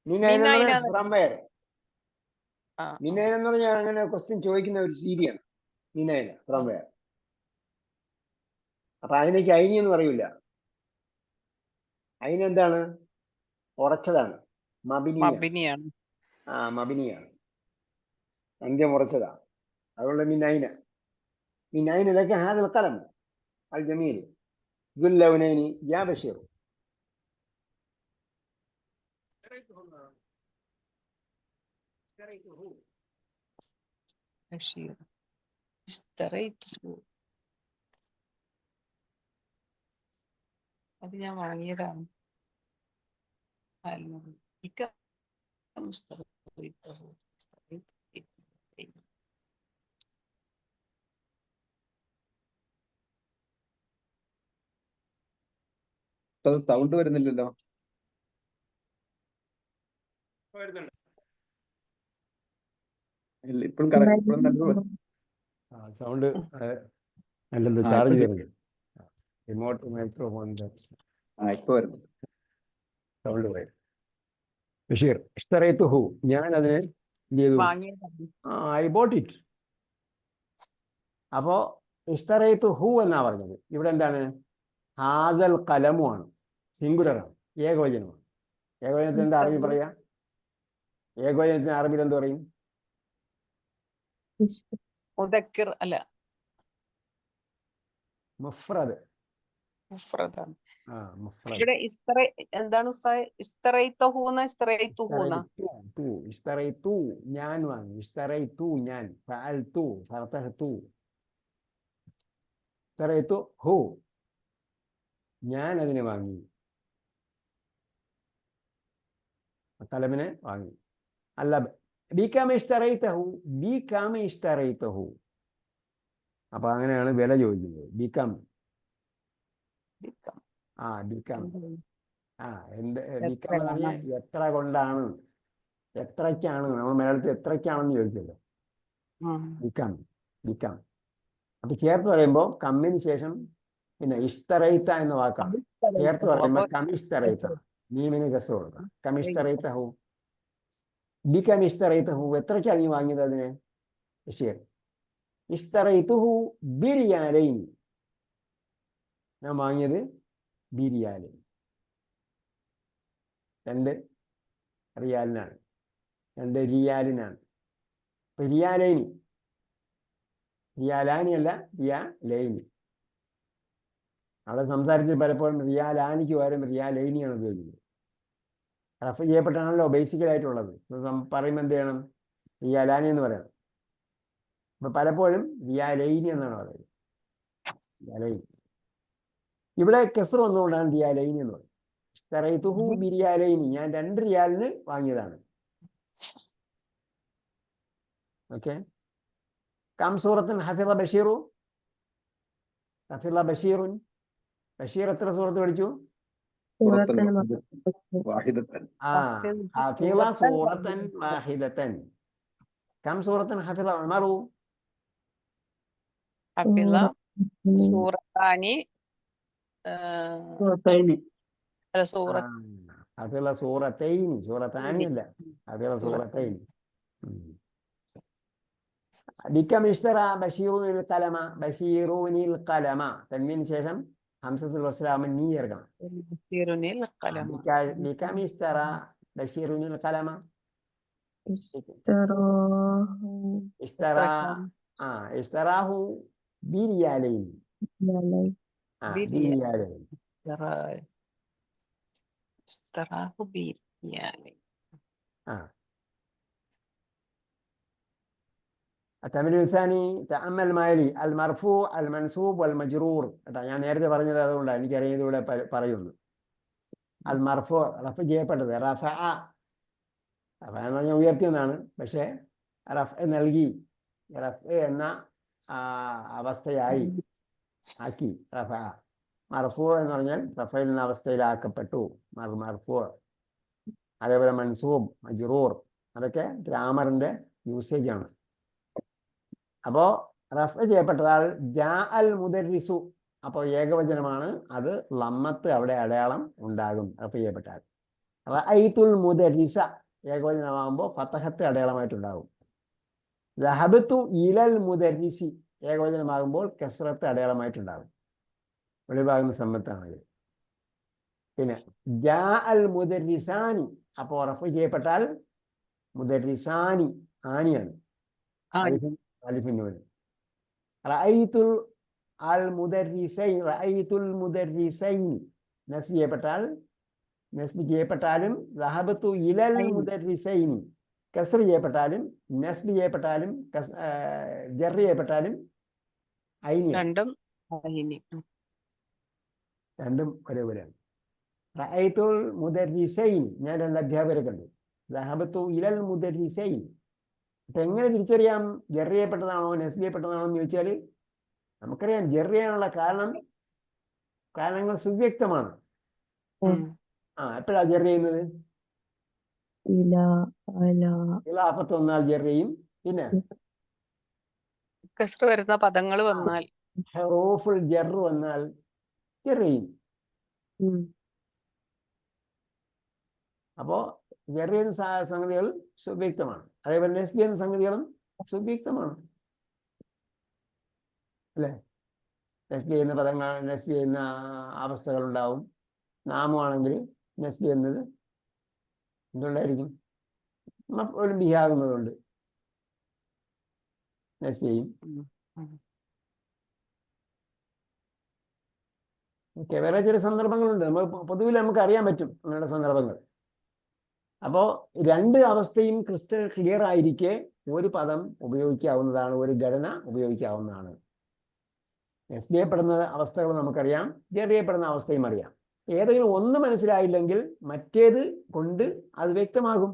മിനൈന എന്ന് പറഞ്ഞാൽ അങ്ങനെ ക്വസ്റ്റ്യൻ ചോദിക്കുന്ന ഒരു രീതിയാണ്. മിനൈന ഫ്രം വെയർ. അപ്പൊ അതിനേക്ക് അയിനി എന്ന് പറയൂല. അതിനെന്താണ്? ഉറച്ചതാണ്. മബിനിയാണ്. മബിനിയാണ്. അന്ത്യം ഉറച്ചതാണ്. അതുകൊണ്ട് മിനൈനലക ഹാദൽ ഖലം അൽ ജമീൽ ദുൽ ലൗനൈനി യാ ബഷീർ. ബഷീർ ഇസ്തറൈത്തു. അത് ഞാൻ വാങ്ങിയതാണ്. ഇക്ക ഇസ്തറൈത്തുഹു. സൗണ്ട് വരുന്നില്ലല്ലോ. ഇല്ല, ഇപ്പോഴും കറക്റ്റ്, ഇപ്പോഴും നല്ല സൗണ്ട് അല്ലെന്ത് ആ, ചാർജ് ഇപ്പൊ ചെയ്യുന്നത് റിമോട്ട് മൈക്രോഫോണിന്റെ ഇപ്പൊ വരുന്നു. സൗണ്ട് പോയി. ബഷീർ ഇഷ്തറൈത്തുഹു, ഞാൻ അതിനെ എന്ത് ചെയ്തു? വാങ്ങിയതാണ്. I boat it. അപ്പോ ഇഷ്തറൈത്തുഹു എന്നാ പറഞ്ഞത്. ഇവിടെ എന്താണ്? ഹാദൽ കലമുമാണ്, സിംഗുലറാണ്, ഏകവചനമാണ്. ഏകവചനത്തിന് എന്താ അറബി പറയാ? ഏകവചനത്തിന് അറബിയിൽ എന്ത് പറയും? മുദക്കിർ അല്ല, മുഫ്രദ്. മുഫ്രദാണ്. മുഫ്രദ്. ഇവിടെ എന്താണ് ഇസ്തറൈത്തഹൂന്ന ഇസ്തറൈത്തുഹൂന്ന? ഇഷ്തറൈത്തു ഞാൻ വാങ്ങി, ഇഷ്തറൈത്തു ഞാൻ, ഫഅൽതു ഫർതഹ്തു. ഇഷ്തറൈത്തു ഹു, ഞാൻ അതിനെ വാങ്ങി, കലമിനെ വാങ്ങി. അല്ല, ബികം ഇഷ്തറൈതഹു, ബികം ഇഷ്തറൈതഹു. അപ്പൊ അങ്ങനെയാണ് വില ചോദിക്കുന്നത്. Become, become. ബികം. ബികം എന്ന് പറഞ്ഞാൽ എത്ര കൊണ്ടാണ്, എത്രയ്ക്കാണ്. നമ്മൾ മലയാളത്തിൽ എത്രയ്ക്കാണെന്ന് ചോദിച്ചല്ലോ. ബികം, ബികം. അപ്പൊ ചേർത്ത് പറയുമ്പോൾ കമ്മിന് ശേഷം പിന്നെ ഇഷ്തറൈത്ത എന്ന വാക്കാണ്. ചേർത്ത് പറയുമ്പോൾ കമിഷ്തറൈത്ത, നീമിന് ഗസ് കൊടുക്കാം. കമിഷ്തറൈത്തഹു, ബികം ഇഷ്തറൈത്തഹു. എത്രയ്ക്കാണ് നീ വാങ്ങിയത് അതിനെ? ബഷീർ ഇഷ്തറൈത്തുഹു ബിരിയാലൈൻ, ഞാൻ വാങ്ങിയത് ബിരിയാലൈൻ, 2 റിയാലിനാണ്, 2 റിയാലിനാണ്. റിയാലൈനി, റിയാലാനി അല്ല, റിയാലൈനി. അവിടെ സംസാരിച്ച് പലപ്പോഴും റിയാലാനിക്ക് പകരം റിയാലൈനിയാണ് ഉപയോഗിക്കുന്നത്. റഫ് ചെയ്യപ്പെട്ടാണല്ലോ ബേസിക്കലായിട്ടുള്ളത്. പറയുമ്പോൾ എന്ത് ചെയ്യണം? റിയാലാനി എന്ന് പറയണം. അപ്പൊ പലപ്പോഴും റിയാലൈനി എന്നാണ് പറയുന്നത്. റിയാലൈനി. ഇവിടെ കെസ്ർ വന്നുകൊണ്ടാണ് റിയാലൈനി എന്ന് പറയുന്നത്. ഇഷ്തറൈതുഹു ബിരിയാലൈനി, ഞാൻ 2 റിയാലിന് വാങ്ങിയതാണ്. ഓക്കെ. കം സൂറത്തുൻ ഹഫിള ബഷീറു? ഹഫിള ബഷീറുൻ. ബഷീർ എത്ര സൂറത്ത് പഠിച്ചു? വാഹിദത്തൻ. ഹഫിള സൂറത്തൻ വാഹിദത്തൻ. കം സൂറത്തുൻ ഹഫിള ഉമറു? ഹഫിള സൂറത്താനി. അല്ല, ഹഫിള സൂറത്തൈനി, സൂറത്താനി അല്ല, ഹഫിള സൂറത്തൈനി. ബികം ഇഷ്തറ ബഷീറുനിൽ കലമ, ബഷീറുനിൽ കലമ. തൻവീന് ശേഷം ഹംസത്തുൽ വസ്ലാമൻ നീ ചേർക്കണം. ബികം ഇഷ്തറ ബഷീറുനിൽ കലമ. ഇഷ്തറാഹു ബിരിയാലൈൻ. ബിരിയാലൈൻ. ഇസ്തറാഹു ബിരിയാലൈൻ. التمرين الثاني تأمل ما يلي المرفوع المنصوب والمجرور. ഞാൻ നേരത്തെ പറഞ്ഞത് അതുകൊണ്ടാണ് എനിക്കറിയാം ഇവിടെ പറയുന്നു. അൽ മർഫു, റഫ് ചെയ്യപ്പെട്ടത്. റഫഅ, റഫഅ എന്ന് പറഞ്ഞാൽ ഉയർത്തിയെന്നാണ്. പക്ഷേ റഫ് നൽകി, റഫ് എന്ന അവസ്ഥയായി ആക്കി റഫഅ. മർഫു എന്ന് പറഞ്ഞാൽ റഫയിൽ എന്ന അവസ്ഥയിലാക്കപ്പെട്ടു, മർഫു. അതേപോലെ മൻസൂബ്, മജ്റൂർ, അതൊക്കെ ഗ്രാമറിന്റെ യൂസേജ് ആണ്. അപ്പോ റഫ് ചെയ്യപ്പെട്ടതാൽ ജാ അൽ മുദരിസു, അപ്പോൾ ഏകവചനമാണ്, അത് ലമ്മത്ത് അവിടെ അടയാളം ഉണ്ടാകും റഫ് ചെയ്യപ്പെട്ടാൽ. റഅയ്തുൽ മുദരിസ ഏകവചനമാകുമ്പോൾ ഫതഹത്ത് അടയാളമായിട്ടുണ്ടാകും. ദഹബതു ഇലൽ മുദരിസി ഏകവചനമാകുമ്പോൾ കസ്റത്ത് അടയാളമായിട്ടുണ്ടാകും. വെളിഭാഗം സമ്മത്താണെങ്കിൽ. പിന്നെ ജാ അൽ മുദരിസാനി, അപ്പോൾ റഫ് ചെയ്യപ്പെട്ടാൽ മുദരിസാനി ആനിയാണ്, അലിഫിനൂന്. റഅയ്തുൽ അൽ മുദരിസൈൻ, റഅയ്തുൽ മുദരിസൈൻ നസ്ബ് ചെയ്യപ്പെട്ടാൽ നെസ്ബ് ചെയ്യപ്പെട്ടാലും ദഹബത്തു ഇലൽ ഐനി. മുദർരിസൈനി കസ്ർ ചെയ്യപ്പെട്ടാലും നെസ്ബ് ചെയ്യപ്പെട്ടാലും ജർ ചെയ്യപ്പെട്ടാലും ഐനി രണ്ടും ഐനി. രണ്ടും ഒരേപോലെയാണ്. റഅയ്തുൽ മുദർരിസൈൻ ഞാൻ 2 അധ്യാപകരെ കണ്ടു. ദഹബത്തു ഇലൽ മുദർരിസൈൻ. അപ്പൊ എങ്ങനെ തിരിച്ചറിയാം ജർ ചെയ്യപ്പെട്ടതാണോ നെസ്ബ് ചെയ്യപ്പെട്ടതാണോ എന്ന് ചോദിച്ചാൽ നമുക്കറിയാം ജർ ചെയ്യാനുള്ള കാരണങ്ങൾ സുവ്യക്തമാണ്. എപ്പോഴാ ജർ ചെയ്യുന്നത്? ഇല അല ഇലാഫത്ത് വന്നാൽ ജർ ചെയ്യും. പിന്നെ കസ്ർ വരുന്ന പദങ്ങൾ വന്നാൽ ഹറൂഫുൽ ജർ വന്നാൽ ജർ ചെയ്യും. അപ്പോ ജർ ചെയ്യുന്ന സംഗതികൾ സുവ്യക്തമാണ്. അതേപോലെ നെസ്ബ് ചെയ്യുന്ന സംഗതികളും സുവ്യക്തമാണ് അല്ലേ? നെസ്ബ് ചെയ്യുന്ന പദങ്ങൾ നെസ്ബ് ചെയ്യുന്ന അവസ്ഥകൾ ഉണ്ടാവും. നാമമാണെങ്കിൽ നെസ്ബ് ചെയ്യുന്നത് എന്തുകൊണ്ടായിരിക്കും? ഒരു ബിഹാകുന്നതുകൊണ്ട് നെസ്ബ് ചെയ്യും. ഓക്കെ, വേറെ ചില സന്ദർഭങ്ങളുണ്ട്. പൊതുവിൽ നമുക്ക് അറിയാൻ പറ്റും അങ്ങനെയുള്ള സന്ദർഭങ്ങൾ. അപ്പോൾ 2 അവസ്ഥയും ക്രിസ്റ്റൽ ക്ലിയർ ആയിരിക്കെ ഒരു പദം ഉപയോഗിക്കാവുന്നതാണ്, ഒരു ഘടന ഉപയോഗിക്കാവുന്നതാണ്. നെസ്ബ് ചെയ്യപ്പെടുന്ന അവസ്ഥകൾ നമുക്കറിയാം, ജർ ചെയ്യപ്പെടുന്ന അവസ്ഥയും അറിയാം. ഏതെങ്കിലും ഒന്ന് മനസ്സിലായില്ലെങ്കിൽ മറ്റേത് കൊണ്ട് അത് വ്യക്തമാകും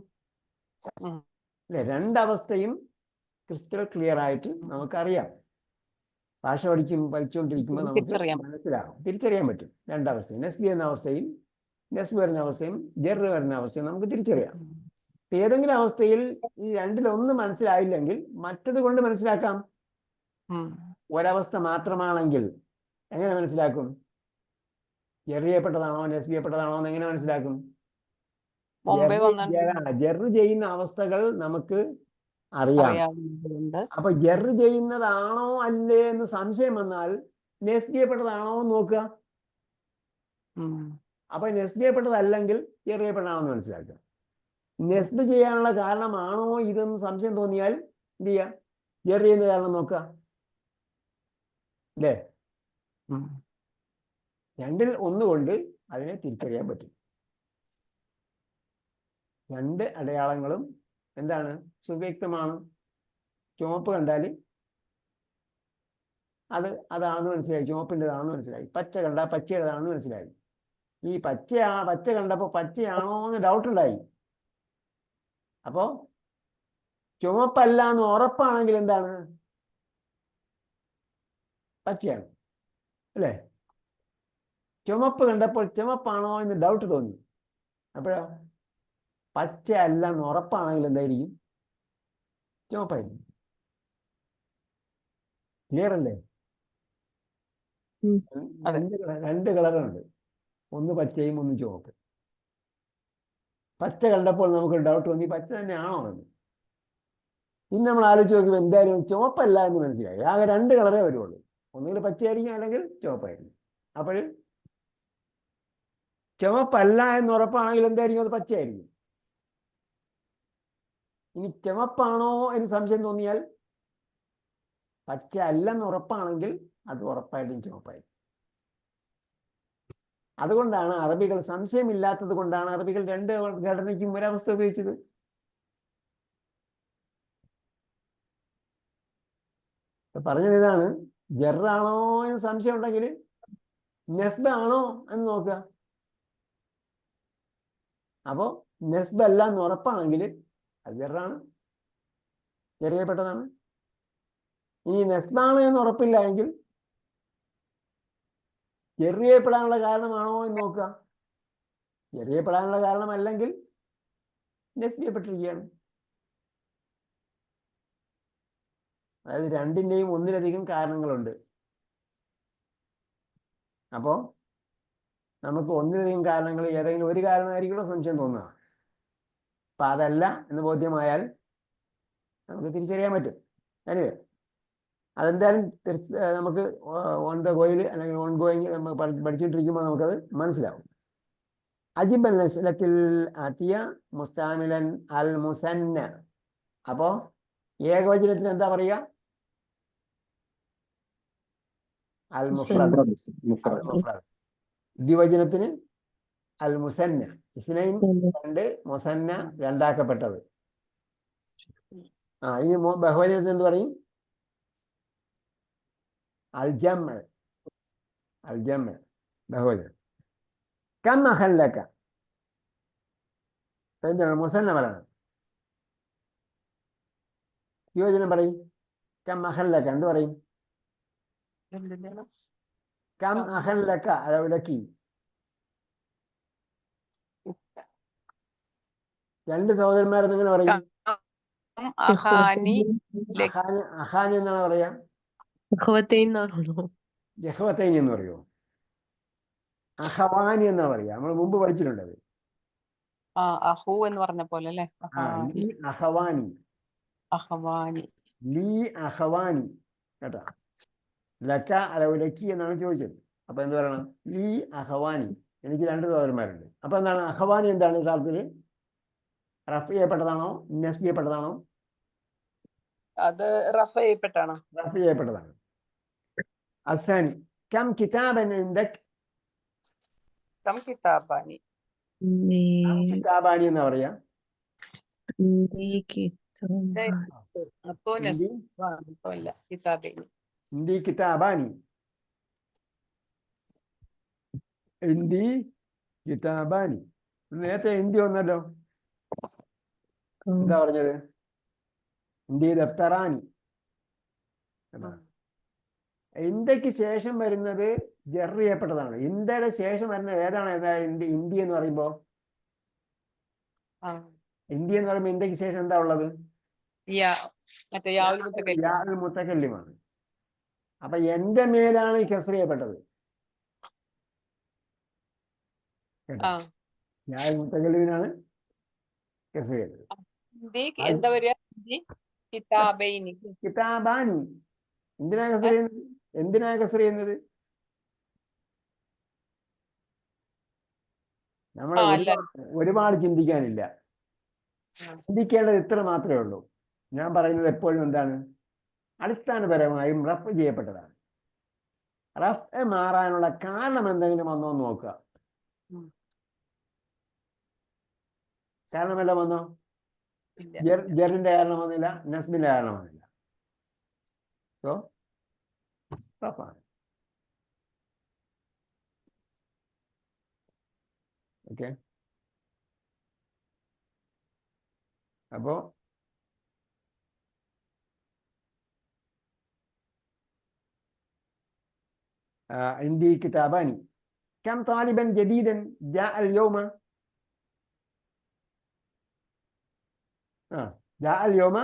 അല്ലെ? 2 അവസ്ഥയും ക്രിസ്റ്റൽ ക്ലിയർ ആയിട്ട് നമുക്കറിയാം. ഭാഷ പഠിച്ചുകൊണ്ടിരിക്കുമ്പോൾ നമുക്ക് തിരിച്ചറിയാൻ പറ്റും 2 അവസ്ഥയും. നെസ്ബ് ചെയ്യുന്ന അവസ്ഥയും നെസ്ബ് വരുന്ന അവസ്ഥയും ജർ വരുന്ന അവസ്ഥയും നമുക്ക് തിരിച്ചറിയാം. ഏതെങ്കിലും അവസ്ഥയിൽ ഈ 2-ൽ-1 മനസ്സിലായില്ലെങ്കിൽ മറ്റത് കൊണ്ട് മനസ്സിലാക്കാം. ഒരവസ്ഥ മാത്രമാണെങ്കിൽ എങ്ങനെ മനസ്സിലാക്കും? ജർ ചെയ്യപ്പെട്ടതാണോ നെസ്ബ് ചെയ്യപ്പെട്ടതാണോ എന്ന് എങ്ങനെ മനസ്സിലാക്കും? ജർ ചെയ്യുന്ന അവസ്ഥകൾ നമുക്ക് അറിയാം. അപ്പൊ ജർ ചെയ്യുന്നതാണോ അല്ലേ എന്ന് സംശയം വന്നാൽ നെസ്ബ് ചെയ്യപ്പെട്ടതാണോ എന്ന് നോക്കുക. അപ്പൊ നെസ്ബ് ചെയ്യപ്പെട്ടതല്ലെങ്കിൽ ജർ ചെയ്യപ്പെട്ടതാണോ എന്ന് മനസ്സിലാക്കുക. നെസ്ബ് ചെയ്യാനുള്ള കാരണമാണോ ഇതെന്ന് സംശയം തോന്നിയാൽ എന്ത് ചെയ്യുക? ജർ ചെയ്യുന്ന കാരണം നോക്കുക അല്ലേ? 2-ൽ-1 കൊണ്ട് അതിനെ തിരിച്ചറിയാൻ പറ്റും. 2 അടയാളങ്ങളും എന്താണ്? സുവ്യക്തമാണ്. ചുവപ്പ് കണ്ടാൽ അതാണെന്ന് മനസ്സിലായി, ചുവപ്പിൻ്റെതാണെന്ന് മനസ്സിലായി. പച്ച കണ്ടാൽ പച്ചയുടേതാണെന്ന് മനസ്സിലായി. ഈ പച്ച കണ്ടപ്പോൾ പച്ചയാണോ എന്ന് ഡൗട്ട് ഉണ്ടായി. അപ്പോൾ ചുവപ്പല്ല എന്ന് ഉറപ്പാണെങ്കിൽ എന്താണ്? പച്ചയാണ് അല്ലേ? ചുമപ്പ് കണ്ടപ്പോൾ ചുമപ്പാണോ എന്ന് ഡൗട്ട് തോന്നി. അപ്പോഴോ പച്ച അല്ല എന്ന് ഉറപ്പാണെങ്കിൽ എന്തായിരിക്കും? ചുമപ്പായിരിക്കും. ക്ലിയർ അല്ലേ? 2 കളറുണ്ട്, ഒന്ന് പച്ചയും ഒന്ന് ചുവപ്പ്. പച്ച കണ്ടപ്പോൾ നമുക്ക് ഡൗട്ട് തോന്നി പച്ച തന്നെയാണോ എന്ന്. പിന്നെ നമ്മൾ ആലോചിച്ച് നോക്കുമ്പോൾ എന്തായാലും ചുവപ്പല്ല എന്ന് മനസ്സിലായി. ആകെ 2 കളറേ വരുള്ളൂ, ഒന്നുകിൽ പച്ചയായിരിക്കും അല്ലെങ്കിൽ ചുവപ്പായിരിക്കും. അപ്പോൾ ചുവപ്പല്ല എന്ന് ഉറപ്പാണെങ്കിൽ എന്തായിരിക്കും? അത് പച്ചയായിരിക്കും. ഇനി ചുവപ്പാണോ എന്ന് സംശയം തോന്നിയാൽ പച്ച അല്ലെന്ന് ഉറപ്പാണെങ്കിൽ അത് ഉറപ്പായിട്ടും ചുവപ്പായിരിക്കും. അതുകൊണ്ടാണ് അറബികൾ സംശയമില്ലാത്തത് കൊണ്ടാണ് അറബികൾ 2 ഘടനയ്ക്കും ഒരവസ്ഥ ഉപയോഗിച്ചത്. പറഞ്ഞത് ഇതാണ്, ജറാണോ എന്ന് സംശയം ഉണ്ടെങ്കിൽ നെസ്ബ് ആണോ എന്ന് നോക്കുക. അപ്പോൾ നെസ്ബ് അല്ല എന്ന് ഉറപ്പാണെങ്കിൽ അത് ജറാണ്, ജർ ചെയ്യപ്പെട്ടതാണ്. ഇനി നെസ്ബാണ് എന്ന് ഉറപ്പില്ല എങ്കിൽ ജർ ചെയ്യപ്പെടാനുള്ള കാരണമാണോ എന്ന് നോക്കുക. ജർ ചെയ്യപ്പെടാനുള്ള കാരണമല്ലെങ്കിൽ നെസ്ബ് ചെയ്യപ്പെട്ടിരിക്കുകയാണ്. അതായത് 2-ൻ്റെയും 1-ലധികം കാരണങ്ങളുണ്ട്. അപ്പോൾ നമുക്ക് 1-ലധികം കാരണങ്ങൾ ഏതെങ്കിലും ഒരു കാരണമായിരിക്കുമല്ലോ സംശയം തോന്നുക. അപ്പം അതല്ല എന്ന് ബോധ്യമായാൽ നമുക്ക് തിരിച്ചറിയാൻ പറ്റും. അല്ലേ? അതെന്തായാലും നമുക്ക് ഓൺ ദ ഗോയിൽ അല്ലെങ്കിൽ ഓൺ ഗോയിങ് നമ്മൾ പഠിച്ചുകൊണ്ടിരിക്കുമ്പോൾ നമുക്കത് മനസ്സിലാവും. അജിബൽ നസ്ലത്തിൽ അതിയ മുസ്താമിലൻ അൽ മുസന്ന. അപ്പോൾ ഏകവചനത്തിന് എന്താ പറയുക? അൽ മുഫ്രദ്. ദ്വിവചനത്തിന് അൽ മുസന്ന. ഇസ്നൈൻ രണ്ട്, മുസന്ന രണ്ടാക്കപ്പെട്ടത്. ഇനി ബഹുവചനത്തിന് എന്ത് പറയും? അൽജമ. അൽജമ ബഹുവചനം. കം അഹല്ലക എന്താണ്? മുസന്ന പറയണം. യോജനം പറയും. കം അഹല്ലക എന്ത് പറയും? കം അഹല്ലക അലക്കി. രണ്ട് സഹോദരന്മാരെന്നിങ്ങനെ പറയും. അഹാനി അഹാനി എന്നാണ് പറയാ? ഇഖ്വതൈനാണോ? യഹ്വത്തൈനി എന്ന് പറയോ? അഹവാനി എന്നാ പറയാ? നമ്മൾ മുമ്പ് പഠിച്ചിട്ടുണ്ട്. അഹു എന്ന് പറഞ്ഞ പോലെ അല്ലെ? ലീ അഹവാനി. അഹവാനി. ലീ അഹവാനി കേട്ടാ. ലക്ക അലക്കി എന്നാണ് ചോദിച്ചത്. അപ്പൊ എന്ത് പറയണം? ലീ അഹവാനി, എനിക്ക് രണ്ട് സഹോദരന്മാരുണ്ട്. അപ്പൊ എന്താണ് അഹവാനി? എന്താണ് യഥാർത്ഥത്തിൽ? റഫ് ചെയ്യപ്പെട്ടതാണോ നസ്ബ് ചെയ്യപ്പെട്ടതാണോ? അത് റഫ് ചെയ്യപ്പെട്ടാണോ? റഫ് ചെയ്യപ്പെട്ടതാണ്. അസാനി കം കിതാബൻ ഇൻദക്. കം കിതാബാനി. കിതാബാനി എന്നാ പറയാ? അപ്പോ അല്ല കിതാബേനി. ഇന്ദി കിതാബാനി. ഇന്ദി കിതാബാനി. നേരത്തെ ഹിന്ദി വന്നല്ലോ. എന്താ പറഞ്ഞത്? ഇന്ദി ദഫ്തറാനി. ഇന്ത്യക്ക് ശേഷം വരുന്നത് ജർ ചെയ്യപ്പെട്ടതാണ്. ഇന്ത്യയുടെ ശേഷം വരുന്നത് ഏതാണ്? ഇന്ത്യ എന്ന് പറയുമ്പോ ഇന്ത്യ എന്ന് പറയുമ്പോൾ ഇന്ത്യക്ക് ശേഷം എന്താ ഉള്ളത്? മുത്തക്കല്ലിമാണ്. അപ്പൊ എന്റെ മേലാണ് കസ്ർ ചെയ്യപ്പെട്ടത്. മുത്തക്കല്ലിമിനാണ് കസ്ർ ചെയ്തത്. എന്താ പറയാ? കിതാബൈനി. കിതാബാനി. എന്തിനാ കസ്ർ ചെയ്യുന്നത്? എന്തിനാ കസ്ർ ചെയ്യുന്നത്? നമ്മൾ ഒരുപാട് ചിന്തിക്കാനില്ല. ചിന്തിക്കേണ്ടത് ഇത്ര മാത്രമേ ഉള്ളൂ. ഞാൻ പറയുന്നത് എപ്പോഴും എന്താണ്? അടിസ്ഥാനപരമായും റഫ് ചെയ്യപ്പെട്ടതാണ്. റഫ് മാറാനുള്ള കാരണം എന്തെങ്കിലും വന്നോ എന്ന് നോക്കുക. കാരണമെല്ലാം വന്നോ? ജറിന്റെ കാരണം വന്നില്ല, നസ്ബിന്റെ കാരണം വന്നില്ല. സോ റഫാണ്. ഓക്കെ. അപ്പോ عندي كتابان. كم طالبا جديدا جاء اليوم؟ جاء اليوم.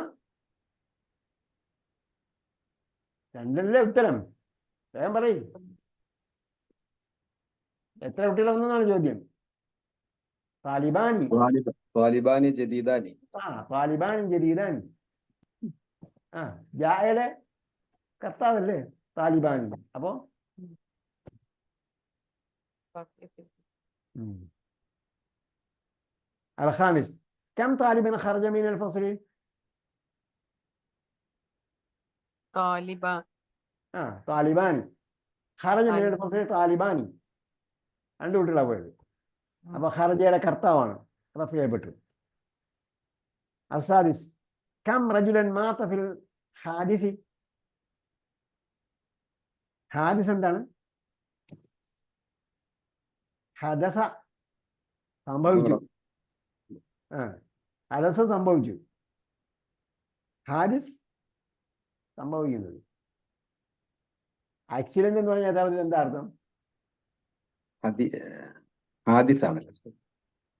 രണ്ടല്ലേ ഉത്തരം? വേഗം പറയും. എത്ര കുട്ടികൾ വന്നെന്നാണ് ചോദ്യം. താലിബാനി. താലിബാനി ജദീദാനി. താലിബാനി ജദീദാനി. ജായയുടെ കർത്താവല്ലേ താലിബാനി. അപ്പോ الخامس كم طالبا خرج من الفصل؟ طالبان. خرج من الفصل طالبان. രണ്ട് കുട്ടികളാ പോയത്. അപ്പൊ ഖർജയുടെ കർത്താവാണ്, റഫ് ചെയ്യപ്പെട്ടു. السادس كم رجلا مات في الحادث؟ ഹാദിസ് എന്താണ്? ഹദസ സംഭവിച്ചു. ഹദസ സംഭവിച്ചു. ഹാദിസ് സംഭവിക്കുന്നത്. ആക്സിഡന്റ് എന്ന് പറഞ്ഞാൽ യഥാർത്ഥത്തിൽ എന്താ അർത്ഥം?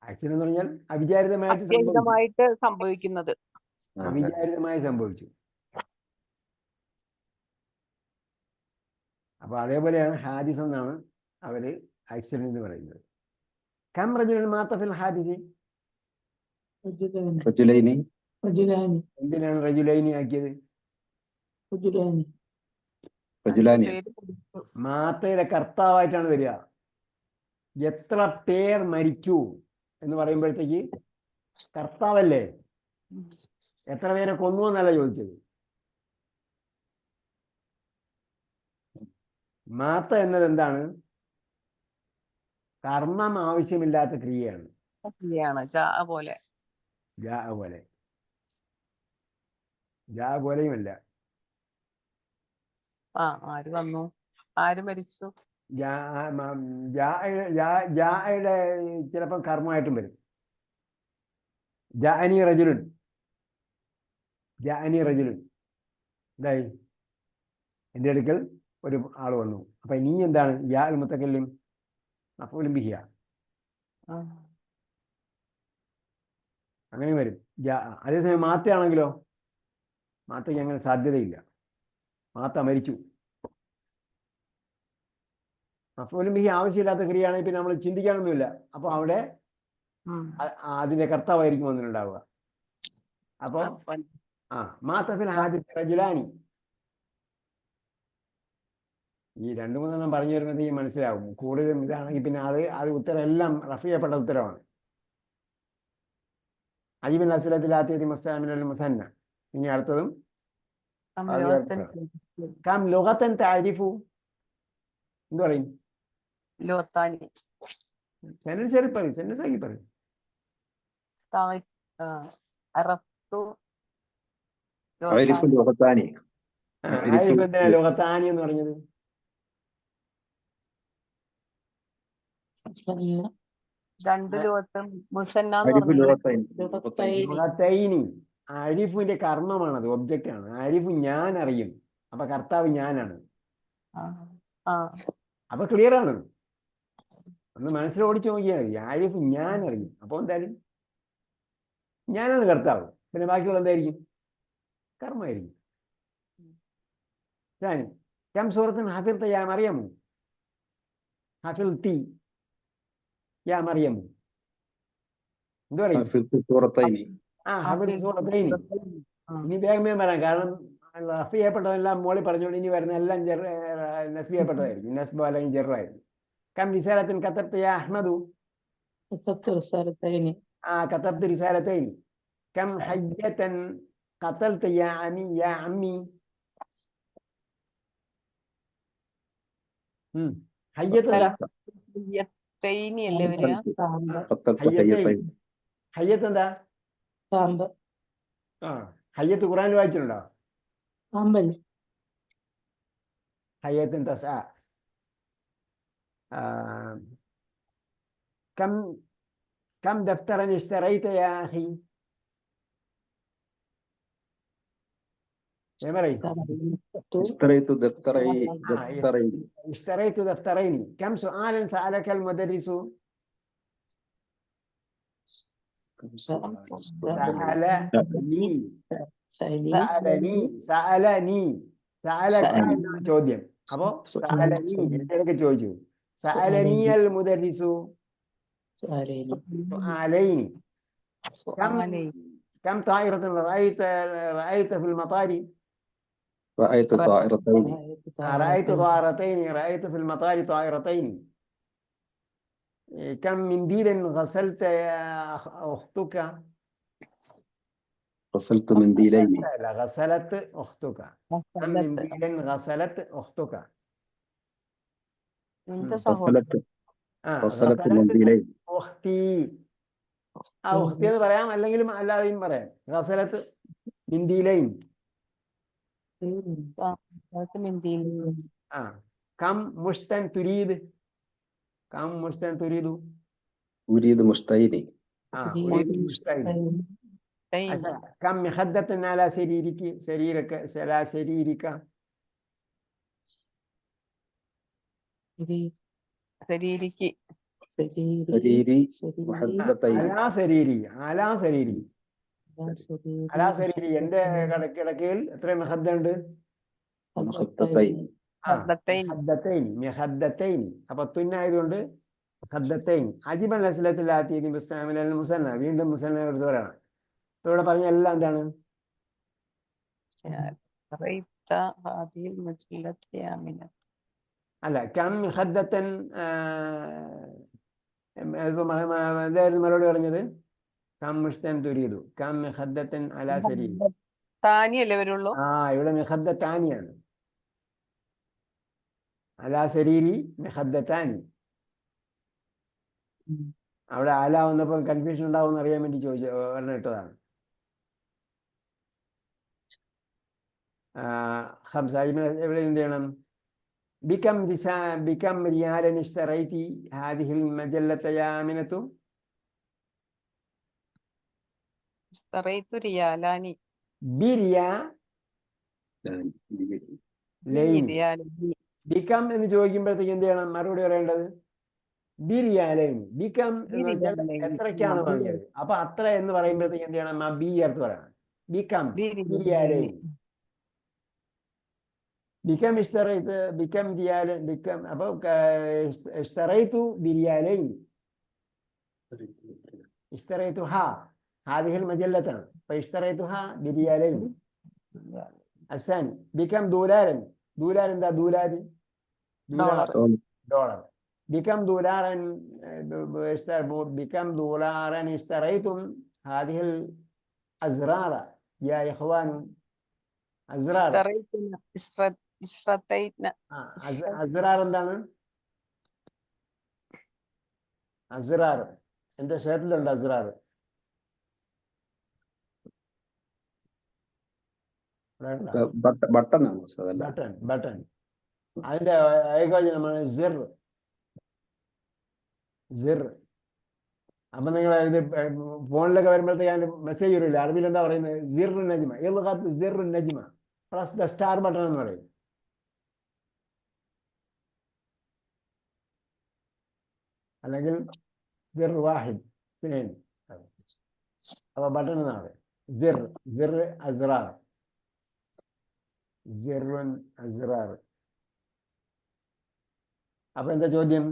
ആക്സിഡന്റ് എന്ന് പറഞ്ഞാൽ അവിചാരിതമായിട്ട് സംഭവിക്കുന്നത്. അവിചാരിതമായി സംഭവിച്ചു. അപ്പൊ അതേപോലെയാണ് ഹാദിസ് എന്നാണ് അവര് ആക്സിഡന്റ് എന്ന് പറയുന്നത്. കം റജുലൻ മാത ഫിൽ ഹാദിസി? എന്തിനാണ് റജുലൈനി ആക്കിയത്? മാത്തയുടെ കർത്താവായിട്ടാണ് വരിക. എത്ര പേർ മരിച്ചു എന്ന് പറയുമ്പോഴത്തേക്ക് കർത്താവല്ലേ, എത്ര പേരെ കൊന്നു എന്നല്ല ചോദിച്ചത്. മാത്ത എന്നത് എന്താണ്? കർമ്മം ആവശ്യമില്ലാത്ത ക്രിയയാണ്. ക്രിയയാണ് ജാ പോലെ. ജാ പോലെ. ജാ പോലെയുമല്ല. ആര് വന്നു, ആര് മരിച്ചു? ജായുടെ ചിലപ്പോൾ കർമ്മമായിട്ടും വരും. ജാഅനി റജുലുൻ, ജാഅനി റജുലുൻ, എന്തായി? എൻ്റെ അടുക്കൽ ഒരു ആൾ വന്നു. അപ്പൊ നീ എന്താണ്? യാ അൽ മുത്തക്കല്ലിം മഫ്ഊലുൻ ബിഹിയ, അങ്ങനെ വരും. അതേസമയം മാത്തയാണെങ്കിലോ, മാത്തയ്ക്ക് അങ്ങനെ സാധ്യതയില്ല. മാത്ത മരിച്ചു. മഫ്ഊലുൻ ബിഹി ആവശ്യമില്ലാത്ത ക്രിയയാണെങ്കിൽ പിന്നെ നമ്മൾ ചിന്തിക്കാനൊന്നുമില്ല. അപ്പൊ അവിടെ അതിന്റെ കർത്താവായിരിക്കും ഒന്നിനുണ്ടാവുക. അപ്പൊ മാത്തഫിൽ ഹാദിസ് റജുലാനി. ഈ 2-3 പറഞ്ഞു വരുന്നത് ഈ മനസ്സിലാവും. കൂടുതലും ഇതാണെങ്കിൽ പിന്നെ അത് ഉത്തരം എല്ലാം റഫ് ചെയ്യപ്പെട്ട ഉത്തരവാണ്. അജിബിൻ അസ്ലത്തിലാത്തി മുസ്താമിനൽ മുസന്ന. ഇനി അടുത്തതും കം ലുഗത്തൻ തഅരിഫു. എന്ത് പറയും? ലോത്താനി. സെന്റൻസ് പറയും, സെന്റൻസ് ആക്കി പറയും. അറഫ്തു അരിഫു ലുഗത്താനി. എന്തിനാ ലുഗത്താനി എന്ന് പറഞ്ഞത്? രണ്ട് ലോകത്തും മുസന്ന അരിഫു ലുഗത്താനി. ലുഗത്തൈനി. അരിഫിന്റെ കർമ്മമാണത്, ഒബ്ജക്റ്റ് ആണ്. അരിഫ് ഞാൻ അറിയും. അപ്പൊ കർത്താവ് ഞാനാണ്. അപ്പൊ ക്ലിയർ ആണ്. ഒന്ന് മനസ്സിൽ ഓടിച്ചു നോക്കിയാൽ മതി. ആരിഫ് ഞാൻ അറിയും. അപ്പൊ എന്തായാലും ഞാനാണ് കർത്താവ്. പിന്നെ ബാക്കിയുള്ള എന്തായിരിക്കും? കർമ്മമായിരിക്കും. കം സൂറത്തിന് ഹഫിൽത യാ മറിയമു. ഹഫിൽതി യാ മറിയമു. എന്ത് പറയും? ഹഫിൽതു സൂറത്തൈനി. ഹഫിൽതു സൂറത്തൈനി. ഇനി വേഗമേ പറയാം. കാരണം റഫ് ചെയ്യപ്പെട്ടതെല്ലാം മോളി പറഞ്ഞോണ്ട് ഇനി വരുന്ന എല്ലാം നസ്ബ് ചെയ്യപ്പെട്ടതായിരിക്കും. നസ്ബ് അല്ലെങ്കിൽ ജെറായിരിക്കും. കം റിസാലത്തിൻ കതബ്ത യാ അഹ്മദു. كتبت رسالتين. كتبت رسالتين. كم حية قتلت يا عمي يا عمي. حية അല്ലേ വരിക? ഹയ്യത്ത് എന്താ? ഹയ്യത്ത് ഖുറാനിൽ വായിച്ചിട്ടുണ്ടോ? ഹയ്യത്തിൻ തസ്ആ. كم دفترا اشتريت يا أخي؟ يا مري. اشتريت دفترين. اشتريت دفترين. كم سؤالا سألك المدرس؟ سألني ചോദ്യം. അപ്പോ സഅലനി എനിക്ക് ചോദിച്ചു. سألني المدرس. سؤالين. كم طائرة رأيت في المطار؟ رأيت طائرتين. رأيت طائرتين. رأيت في المطار طائرتين. كم منديل غسلت يا أختك؟ غسلت منديلين. لا، غسلت أختك. كم منديل غسلت أختك؟ غسلت منديلين. أختي. أختي എന്ന് പറയാം, അല്ലെങ്കിലും അല്ലാതെയും പറയാം. غسلت منديلين. كم مشتا تريد؟ كم مشتا تريد؟ أريد مشتين. أريد مشتين. كم مخدة على سريرك؟ على سريرك. سريري محدتين. على سريري. على سريري. على سريري. എന്റെ കിടക്കയിൽ എത്ര മഖദ്ദ ഉണ്ട്? مخدتين. مخدتين. അപ്പൊ തുന്നായതുകൊണ്ട് മഖദ്ദത്തൈൻ. അജിബൻ അസ്ലത്തിലാത്തി മുസ്തഅമിനൽ മുസന്ന. വീണ്ടും മുസന്ന എടുത്ത് പറയണം. ഇവിടെ പറഞ്ഞ എല്ലാം എന്താണ്? അല്ല, കം മഖദ്ദത്തൻ എന്തായിരുന്നു മറുപടി പറഞ്ഞത്? കം മുഷ്തൻ തുരീദു. കം മഖദ്ദത്തൻ അലാ സരീരി. താനിയല്ലേ വരുള്ളൂ? ഇവിടെ മഖദ്ദത്താനിയാണ്. അലാ സരീരി മഖദ്ദത്താനി. അവിടെ ആല വന്നപ്പോൾ കൺഫ്യൂഷൻ ഉണ്ടാവും എന്ന് അറിയാൻ വേണ്ടി ചോദിച്ചു ഒരെണ്ണം ഇട്ടതാണ്. ഹംസ എവിടെ എന്ത് ചെയ്യണം? ബിക്കം റിയാലൻ ഇഷ്തറൈതി ഹാദിഹിൽ മജല്ലത യാ ആമിനത്തു. ഇസ്തറൈതു റിയാലാനി. റിയാലാനി. ബിക്കം എന്ന് ചോദിക്കുമ്പോഴത്തേക്ക് എന്ത് ചെയ്യണം? മറുപടി പറയേണ്ടത് ബിരിയാലൈൻ. ബിക്കം എന്ന് വെച്ചാൽ എത്രയ്ക്കാണ് വാങ്ങിയത്. അപ്പൊ അത്ര എന്ന് പറയുമ്പോഴത്തേക്ക് എന്ത് ചെയ്യണം? ആ ബി ചേർത്ത് പറയണം. ബിക്കം ബിരിയാലൈൻ. ബിക്കം ഇഷ്തറൈത്ത് ബിക്കം റിയാല ബിക്കം. അപ്പൊ ഇഷ്തറൈതു ബിരിയാലൈൻ. ഇഷ്തറൈതു ഹാ ഹാദിഹിൽ മജല്ലത്താണ്. അപ്പൊ ഇഷ്തറൈതു ഹാ ബിരിയാലൈൻ. അസാനി ബിക്കം ദൂലാരൻ. ദൂലാർ എന്താ? ദൂലാര് ഡോളർ. بكم دولارا بكم دولارا اشتريتم هذه الأزرار يا إخوان؟ أزرار. اشتريتنا. أزرار എന്താണ്? അസ്റാർ. എന്റെ ഷർട്ടിലുണ്ട് അസ്റാർ. ബട്ടൺ ആണ് ഉസ്താദ്. അല്ല, ബട്ടൺ. അതിന്റെ ഏകവചനമാണ് സിർ. സിർ. അപ്പൊ നിങ്ങൾ ഇത് ഫോണിലൊക്കെ വരുമ്പോഴത്തേക്ക് അതിന്റെ മെസ്സേജ് വരില്ല. അറബിയിൽ എന്താ പറയുന്നത്? സിർ നജ്മ. സിർ നജ്മ പ്ലസ് ദ സ്റ്റാർ ബട്ടൺ എന്ന് പറയും. അല്ലെങ്കിൽ സിർ വാഹിദ് പിന്നെ. അപ്പൊ ബട്ടൺ എന്നാണ് പറയുന്നത്. സിർ സിർ അസ്റാർ. സിറുൻ അസ്റാർ. അപ്പൊ എന്താ ചോദ്യം?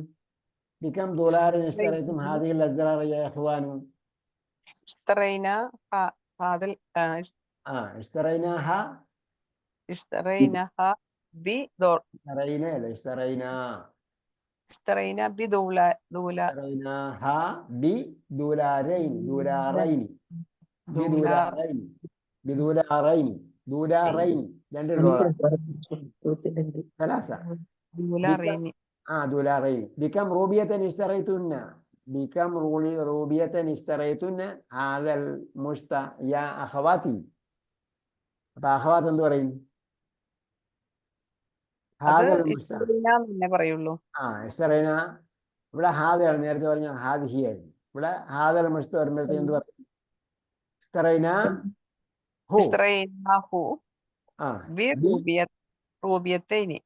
بكم دولار اشتريتم هذه الأزرار يا إخوان؟ اشترينا هذا اشتريناها. اشتريناها اشترينا بدولار. اشتريناها بدولارين. دولارين. ثلاثة دولارين. دولارين. بكم روبية اشتريتن؟ بكم روبية اشتريتن هذا المشتى يا أخواتي؟ أخوات എന്ത് പറയും? പറയുള്ളൂ. ഇഷ്തറൈന. ഇവിടെ ഹാദയാണ് നേരത്തെ പറഞ്ഞ ഹാദിഹി ആയിരുന്നു. ഇവിടെ ഹാദൽ മുഷ്ത വരുമ്പോഴത്തേക്ക് എന്ത് പറയും? ഇഷ്തറൈന ഹു. റൂബിയത്തൈനി.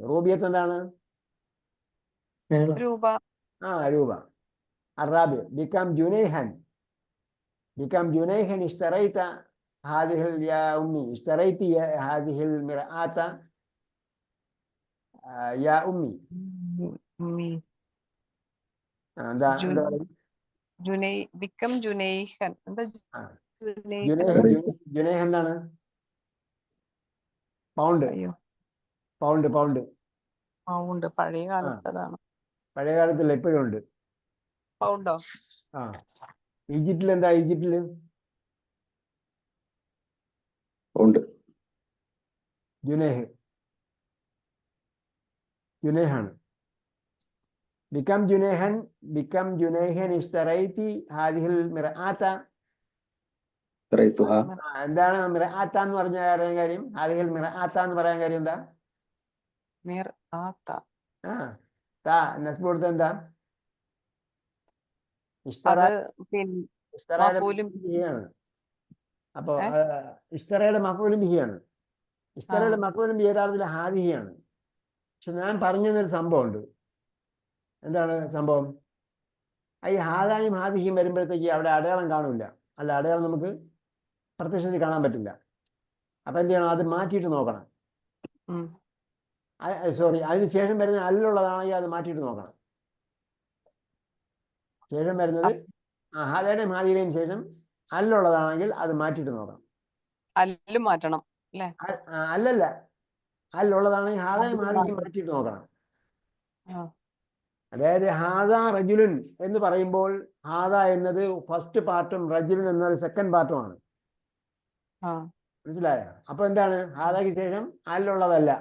റൂബിയത്ത് എന്താണ്? രൂപ. രൂപ. الرابع بكم جنيها. بكم جنيها اشتريت هذه يا أمي؟ اشتريت هذه المرآة يا أمي؟ ബിക്കം ജുനൈഹൻ. ജുനൈഹ് എന്താണ്? പൗണ്ട്. പൗണ്ട്. പഴയ കാലത്തതാണ്. പഴയ കാലത്തില്ല, ഇപ്പോഴും ഉണ്ട്. പൗണ്ടോ? ഈജിപ്തിൽ എന്താ? ഈജിപ്തില് ഉണ്ട്. ജുനൈഹാണ്. ബിക്കം ജുനൈഹൻ ഇഷ്തറൈതി ഹാദിഹിൽ മിർആത. എന്താണ് മിർആത്ത എന്ന് പറഞ്ഞ കാര്യം? ഹാദിഹിൽ മിർആത്ത എന്ന് പറയാൻ കാര്യം എന്താ? നസ്ബ് കൊടുത്ത എന്താ? അപ്പൊ ഇഷ്തറയുടെ മഫ്ഊലും ബിഹിയാണ്. ഇഷ്തറയുടെ മഫ്ഊലും ബിഹി യഥാർത്ഥത്തിൽ ഹാദിഹിയാണ്. പക്ഷെ ഞാൻ പറഞ്ഞൊരു സംഭവമുണ്ട്. എന്താണ് സംഭവം? ഈ ഹാദായും ഹാദിഹിയും വരുമ്പോഴത്തേക്ക് അവിടെ അടയാളം കാണില്ല. അല്ല, അടയാളം നമുക്ക് പ്രത്യക്ഷത്തിൽ കാണാൻ പറ്റില്ല. അപ്പൊ എന്ത് ചെയ്യണം? അത് മാറ്റിയിട്ട് നോക്കണം. സോറി, അതിന് ശേഷം വരുന്ന അല്ലുള്ളതാണെങ്കിൽ അത് മാറ്റിയിട്ട് നോക്കണം. ശേഷം വരുന്നത് ഹാദയുടെയും ഹാദിയുടെയും ശേഷം അല്ലുള്ളതാണെങ്കിൽ അത് മാറ്റിയിട്ട് നോക്കണം. അല്ല് മാറ്റണം അല്ലേ? അല്ലല്ല, അല്ലുള്ളതാണെങ്കിൽ ഹാദയും ഹാദിയും മാറ്റിയിട്ട് നോക്കണം. അതായത് ഹാദ റജുലുൻ എന്ന് പറയുമ്പോൾ ഹാദ എന്നത് ഫസ്റ്റ് പാർട്ടും റജുലുൻ എന്നത് സെക്കൻഡ് പാർട്ടുമാണ്. മനസ്സിലായോ? അപ്പൊ എന്താണ്? ഹാദയ്ക്ക് ശേഷം അല്ലുള്ളതല്ല.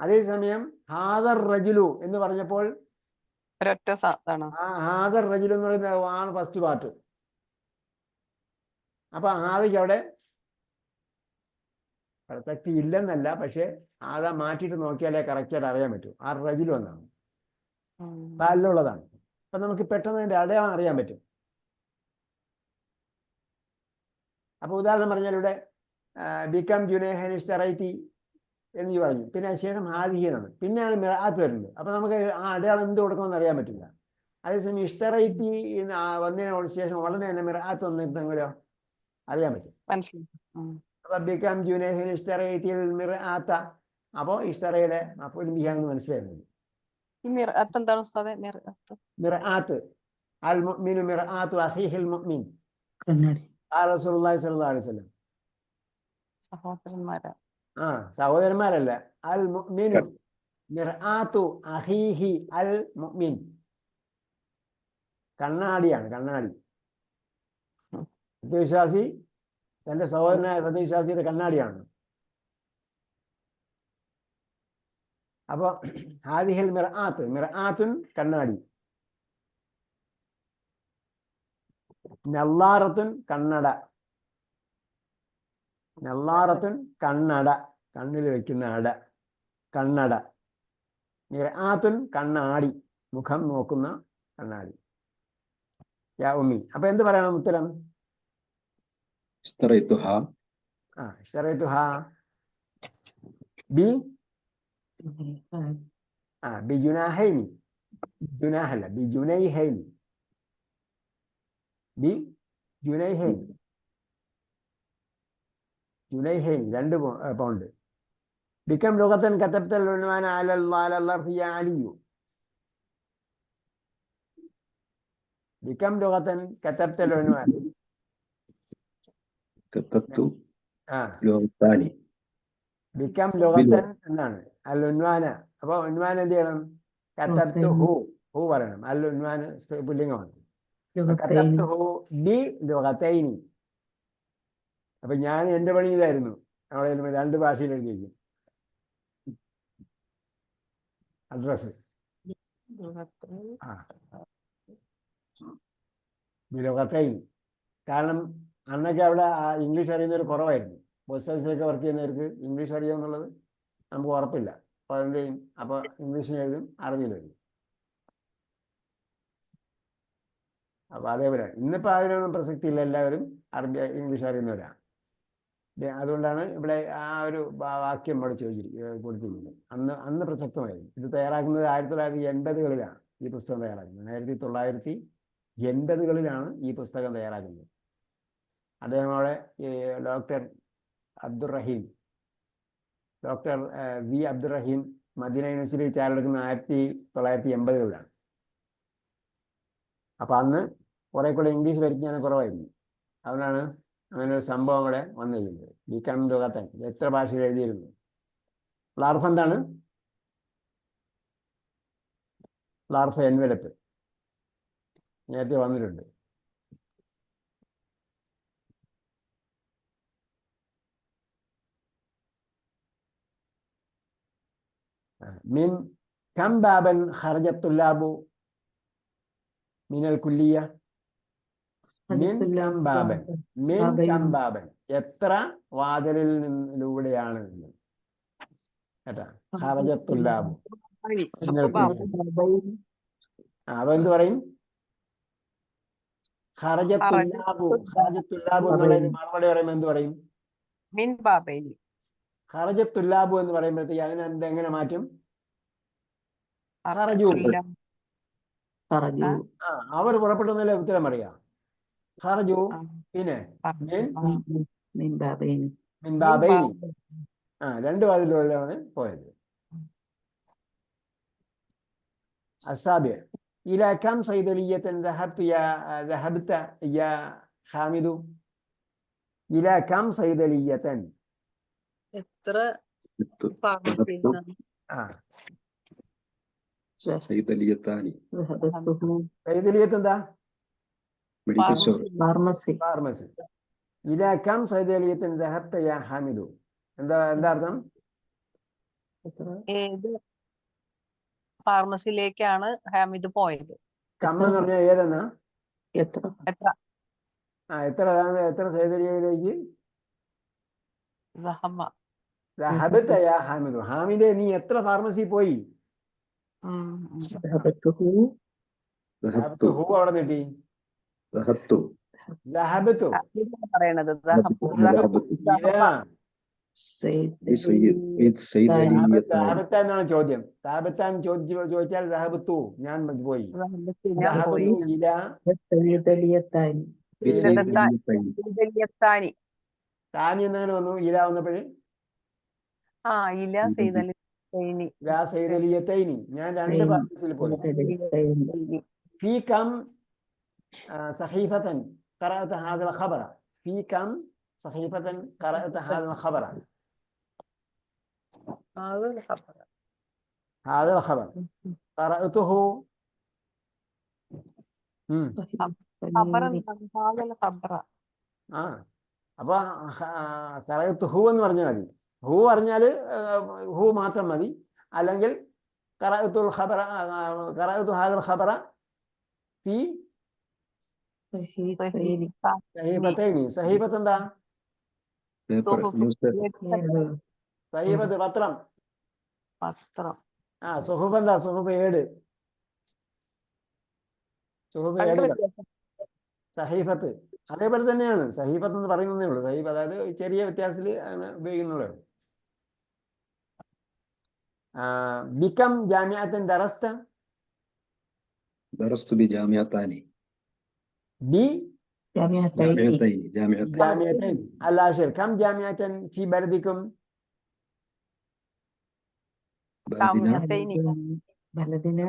അതേസമയം ഹാദർ റജുലു എന്ന് പറഞ്ഞപ്പോൾ ഒരൊറ്റ ഇതാണോ? ആ ഹാദർ റജുൽ എന്ന് പറയുന്നത് ആണ് ഫസ്റ്റ് പാർട്ട്. അപ്പൊ ആദയ്ക്ക് അവിടെ പ്രസക്തി ഇല്ലെന്നല്ല, പക്ഷെ ആദ മാറ്റിയിട്ട് നോക്കിയാലേ കറക്റ്റായിട്ട് അറിയാൻ പറ്റൂ. ആ റജുൽ എന്നാണ്, പാലിലുള്ളതാണ്. അപ്പൊ നമുക്ക് പെട്ടെന്ന് അതിന്റെ അടയാളം അറിയാൻ പറ്റും. അപ്പൊ ഉദാഹരണം പറഞ്ഞാൽ ഇവിടെ ബിക്കം ജുനൈഹൻ ഇഷ്തറൈറ്റി എന്ന് പറഞ്ഞു, പിന്നെ അതിനുശേഷം ഹാദിഹി എന്നാണ്, പിന്നെയാണ് മിറാത്ത് വരുന്നത്. അപ്പൊ നമുക്ക് ആ അടയാളം എന്ത് കൊടുക്കണമെന്ന് അറിയാൻ പറ്റില്ല. അതേസമയം ഇഷ്തറൈറ്റി വന്നതിനോട് ശേഷം ഉടനെ തന്നെ മിറാത്ത് വന്നിട്ടെങ്കിലോ അറിയാൻ പറ്റും. മനസ്സിലായി. അപ്പൊ ബിക്കം ജുനൈഹൻ ഇഷ്തറൈറ്റിൽ മിറാത്ത, അപ്പോ ഇഷ്തറയുടെ അപ്പോൾ ബിഹാന്ന് മനസ്സിലായിരുന്നത്. ഈ മിർഅത്ത് എന്താണ് ഉസ്താദെ? മിറാത്ത് അൽ മുഅ്മിനു മിറാത്തു അഖീഹിൽ മുഅ്മിൻ കണ്ണാടി. റസൂലുള്ളാഹി സ്വല്ലല്ലാഹു അലൈഹി വസല്ലം. സഹോദരന്മാരാ. സഹോദരന്മാരല്ല, അൽ മുഅ്മിനു മിർആത്തു അഖീഹി അൽ മുഅ്മിൻ. കണ്ണാടിയാണ്, കണ്ണാടി. സത്യവിശ്വാസി തന്റെ സഹോദരനായ സത്യവിശ്വാസിയുടെ കണ്ണാടിയാണ്. അപ്പൊ ഹാദിഹിൽ മിർആത്ത്, മിർആത്തുൻ കണ്ണാടി. നല്ലാറത്തുൻ കണ്ണട, നല്ലാറത്തുൻ കണ്ണട, കണ്ണിൽ വെക്കുന്ന അട, കണ്ണട. മിർആത്തുൻ കണ്ണാടി, മുഖം നോക്കുന്ന കണ്ണാടി. യാ ഉമ്മി. അപ്പൊ എന്ത് പറയണം ഉത്തരം? اشتريتها ഇഷ്തറൈതുഹാ ബി ബിജുനാഹൈനി, ജുനാഹല്ല ബിജുനൈഹൈനി, ജുനൈഹൈനി, ജുനൈഹൈനി 2 പൗണ്ട്. ബിക്കം ലുഗത്തൻ കതബ്തൽ ഉൻവാന അലൽ ളർഫി യാ അലിയു. ബിക്കം ലുഗത്തൻ കതബ്തൽ ഉൻവാന, كتبت ആ لغتان ബിക്കം ലുഗത്തൻ എന്നാണ് അൽ ഉൻവാന. അപ്പൊ ഉൻവാൻ എന്ത് ചെയ്യണം? കതബ്തു ഹു പറയണം. അൽ ഉൻവാൻ പുല്ലിംഗമാണ്. കതബ്തുഹു ബി ലുഗതൈനി. അപ്പൊ ഞാൻ എന്റെ പണി ഇതായിരുന്നു, അവിടെ 2 ഭാഷയിൽ എഴുതിയിരിക്കും അഡ്രസ്. ലുഗതൈനി. കാരണം അന്നൊക്കെ അവിടെ ഇംഗ്ലീഷ് അറിയുന്നവർ കുറവായിരുന്നു. പോസ്റ്റ് ഓഫീസിലൊക്കെ വർക്ക് ചെയ്യുന്നവർക്ക് ഇംഗ്ലീഷ് അറിയുക എന്നുള്ളത് നമുക്ക് ഉറപ്പില്ല. അപ്പൊ എന്ത് ചെയ്യും? അപ്പൊ ഇംഗ്ലീഷിൽ എഴുതും, അറബിയിൽ എഴുതും. അപ്പൊ അതേപോലെ ഇന്നിപ്പോ അതിനൊന്നും പ്രസക്തി ഇല്ല, എല്ലാവരും ഇംഗ്ലീഷ് അറിയുന്നവരാണ്. അതുകൊണ്ടാണ് ഇവിടെ ആ ഒരു വാക്യം ഇവിടെ കൊടുത്തിരിക്കുന്നത്. അന്ന് പ്രസക്തമായിരുന്നു. ഇത് തയ്യാറാക്കുന്നത് 1980-കളിലാണ് ഈ പുസ്തകം തയ്യാറാക്കുന്നത്. 1980-കളിലാണ് ഈ പുസ്തകം തയ്യാറാക്കുന്നത്. അദ്ദേഹമോടെ ഡോക്ടർ വി അബ്ദുറഹീം മദീന യൂണിവേഴ്സിറ്റിയിൽ ചാരെടുക്കുന്ന 1980-കളിലാണ്. അപ്പൊ അന്ന് കുറെ കൂടെ ഇംഗ്ലീഷ് പരിജ്ഞാനം കുറവായിരുന്നു. അതുകൊണ്ടാണ് അങ്ങനെ ഒരു സംഭവം ഇവിടെ വന്നിരിക്കുന്നത്. ബിക്കം ലുഗത്തൻ എത്ര ഭാഷയിൽ എഴുതിയിരുന്നു. ളർഫ് എന്താണ്? ളർഫ് എൻവലപ്പ് നേരത്തെ വന്നിട്ടുണ്ട്. മിൻ കം ബാബൻ ഖറജത് തുല്ലാബു മിനൽ കുല്ലിയ. മിൻ കം ബാബൻ, മിൻ കം ബാബൻ എത്ര വാതിലിൽ നിന്നിലൂടെയാണ് കേട്ടാ. ഖറജത് തുല്ലാബു മിനൽ കുല്ലിയ. അപ്പൊ എന്ത് പറയും? ഖറജത് തുല്ലാബു, ഖറജത് തുല്ലാബു എന്നുള്ളതിന് മറുപടി പറയുമ്പോൾ എന്ത് പറയും? മിൻ ബാബൈനി. ഖറജത് തുല്ലാബു എന്ന് പറയുമ്പോഴത്തേക്ക് അതിനെ എങ്ങനെ മാറ്റും? ഖറജു. അവർ പുറപ്പെടുന്നതിലെ ഉത്തരം അറിയാം. ഖറജു. പിന്നെ മിൻ ബാബൈനി, 2 വാതിലൂടെയാണ് പോയത്. അസാബിയ ഇലാ കം സൈദലിയതൻ ذهبت يا حامد. ഇലാ കം സൈദലിയതൻ എത്ര صيدليتان. സൈദലിയത്ത് എന്താ? Medical store. ഫാർമസി. ഇലാ കം സൈദലിയതൻ ذهبت يا حامد. എന്താ അർത്ഥം? ഏത് ഫാർമസിയിലേക്കാണ് ഹാമിദ് പോയത്. കം എന്ന് പറഞ്ഞാൽ ഏതെന്നാ? എത്ര എത്ര? എത്ര സൈതരിയയിലേക്ക്? സഹമ. ഹബത്തയാ ഹാമിദു. ഹാമിദെ, നീ എത്ര ഫാർമസി പോയി? ذهبته ذهبت ഹൂ അവിടെ നീട്ടി. ذهبت ലഹബത്തു. ഇതാണ് പറയണത്. ذهبت سيد سيد علي ദഹബത്ത എന്നാണ് ചോദ്യം. ദഹബത്താൻ ചോദിച്ചാൽ ദഹബത്തു, ഞാൻ പോയി. ദഹബത്തു ഇല سيد اليتاني بسيد യത്താനി. താനി എന്നങ്ങനെ വന്നു. ഇല വന്നപ്പോഴേ ഇല സെയ്തലി. ലാ സൈദലിയത്തൈനി, ഞാൻ രണ്ട് ഫാർമസിയിൽ പോയി. في كم صحيفة قرأت هذا الخبر؟ في كم صحيفة قرأت هذا الخبر؟ هذا الخبر قرأته. അപ്പൊ ഖറഅത്തു ഹു എന്ന് പറഞ്ഞാൽ മതി. ഹു പറഞ്ഞാൽ ഹു മാത്രം മതി. അല്ലെങ്കിൽ ഖറഅത്തുൽ ഖബറ, ഖറഅത്തു ഹാദൽ ഖബറ ഫി സഹീഫത്തൈനി. സഹീഫത്ത് എന്താ? സഹീഫത്ത് പത്രം. സുഹുഫ് എന്താ? സുഹുഫ് ഏട്. സുഹുഫ് ഏടുകൾ. സഹീഫത്ത് അതേപോലെ തന്നെയാണ്. സഹീഫത്ത് എന്ന് പറയുന്നതേ ഉള്ളൂ. സഹീഫ് അതായത് ചെറിയ വ്യത്യാസത്തിൽ ഉപയോഗിക്കുന്നുള്ളൂ. ബികം ജാമിഅത്തൻ ദറസ്ത? درست بجامعتان جامعتين العاشر. كم جامعة في بلدكم؟ بلدنا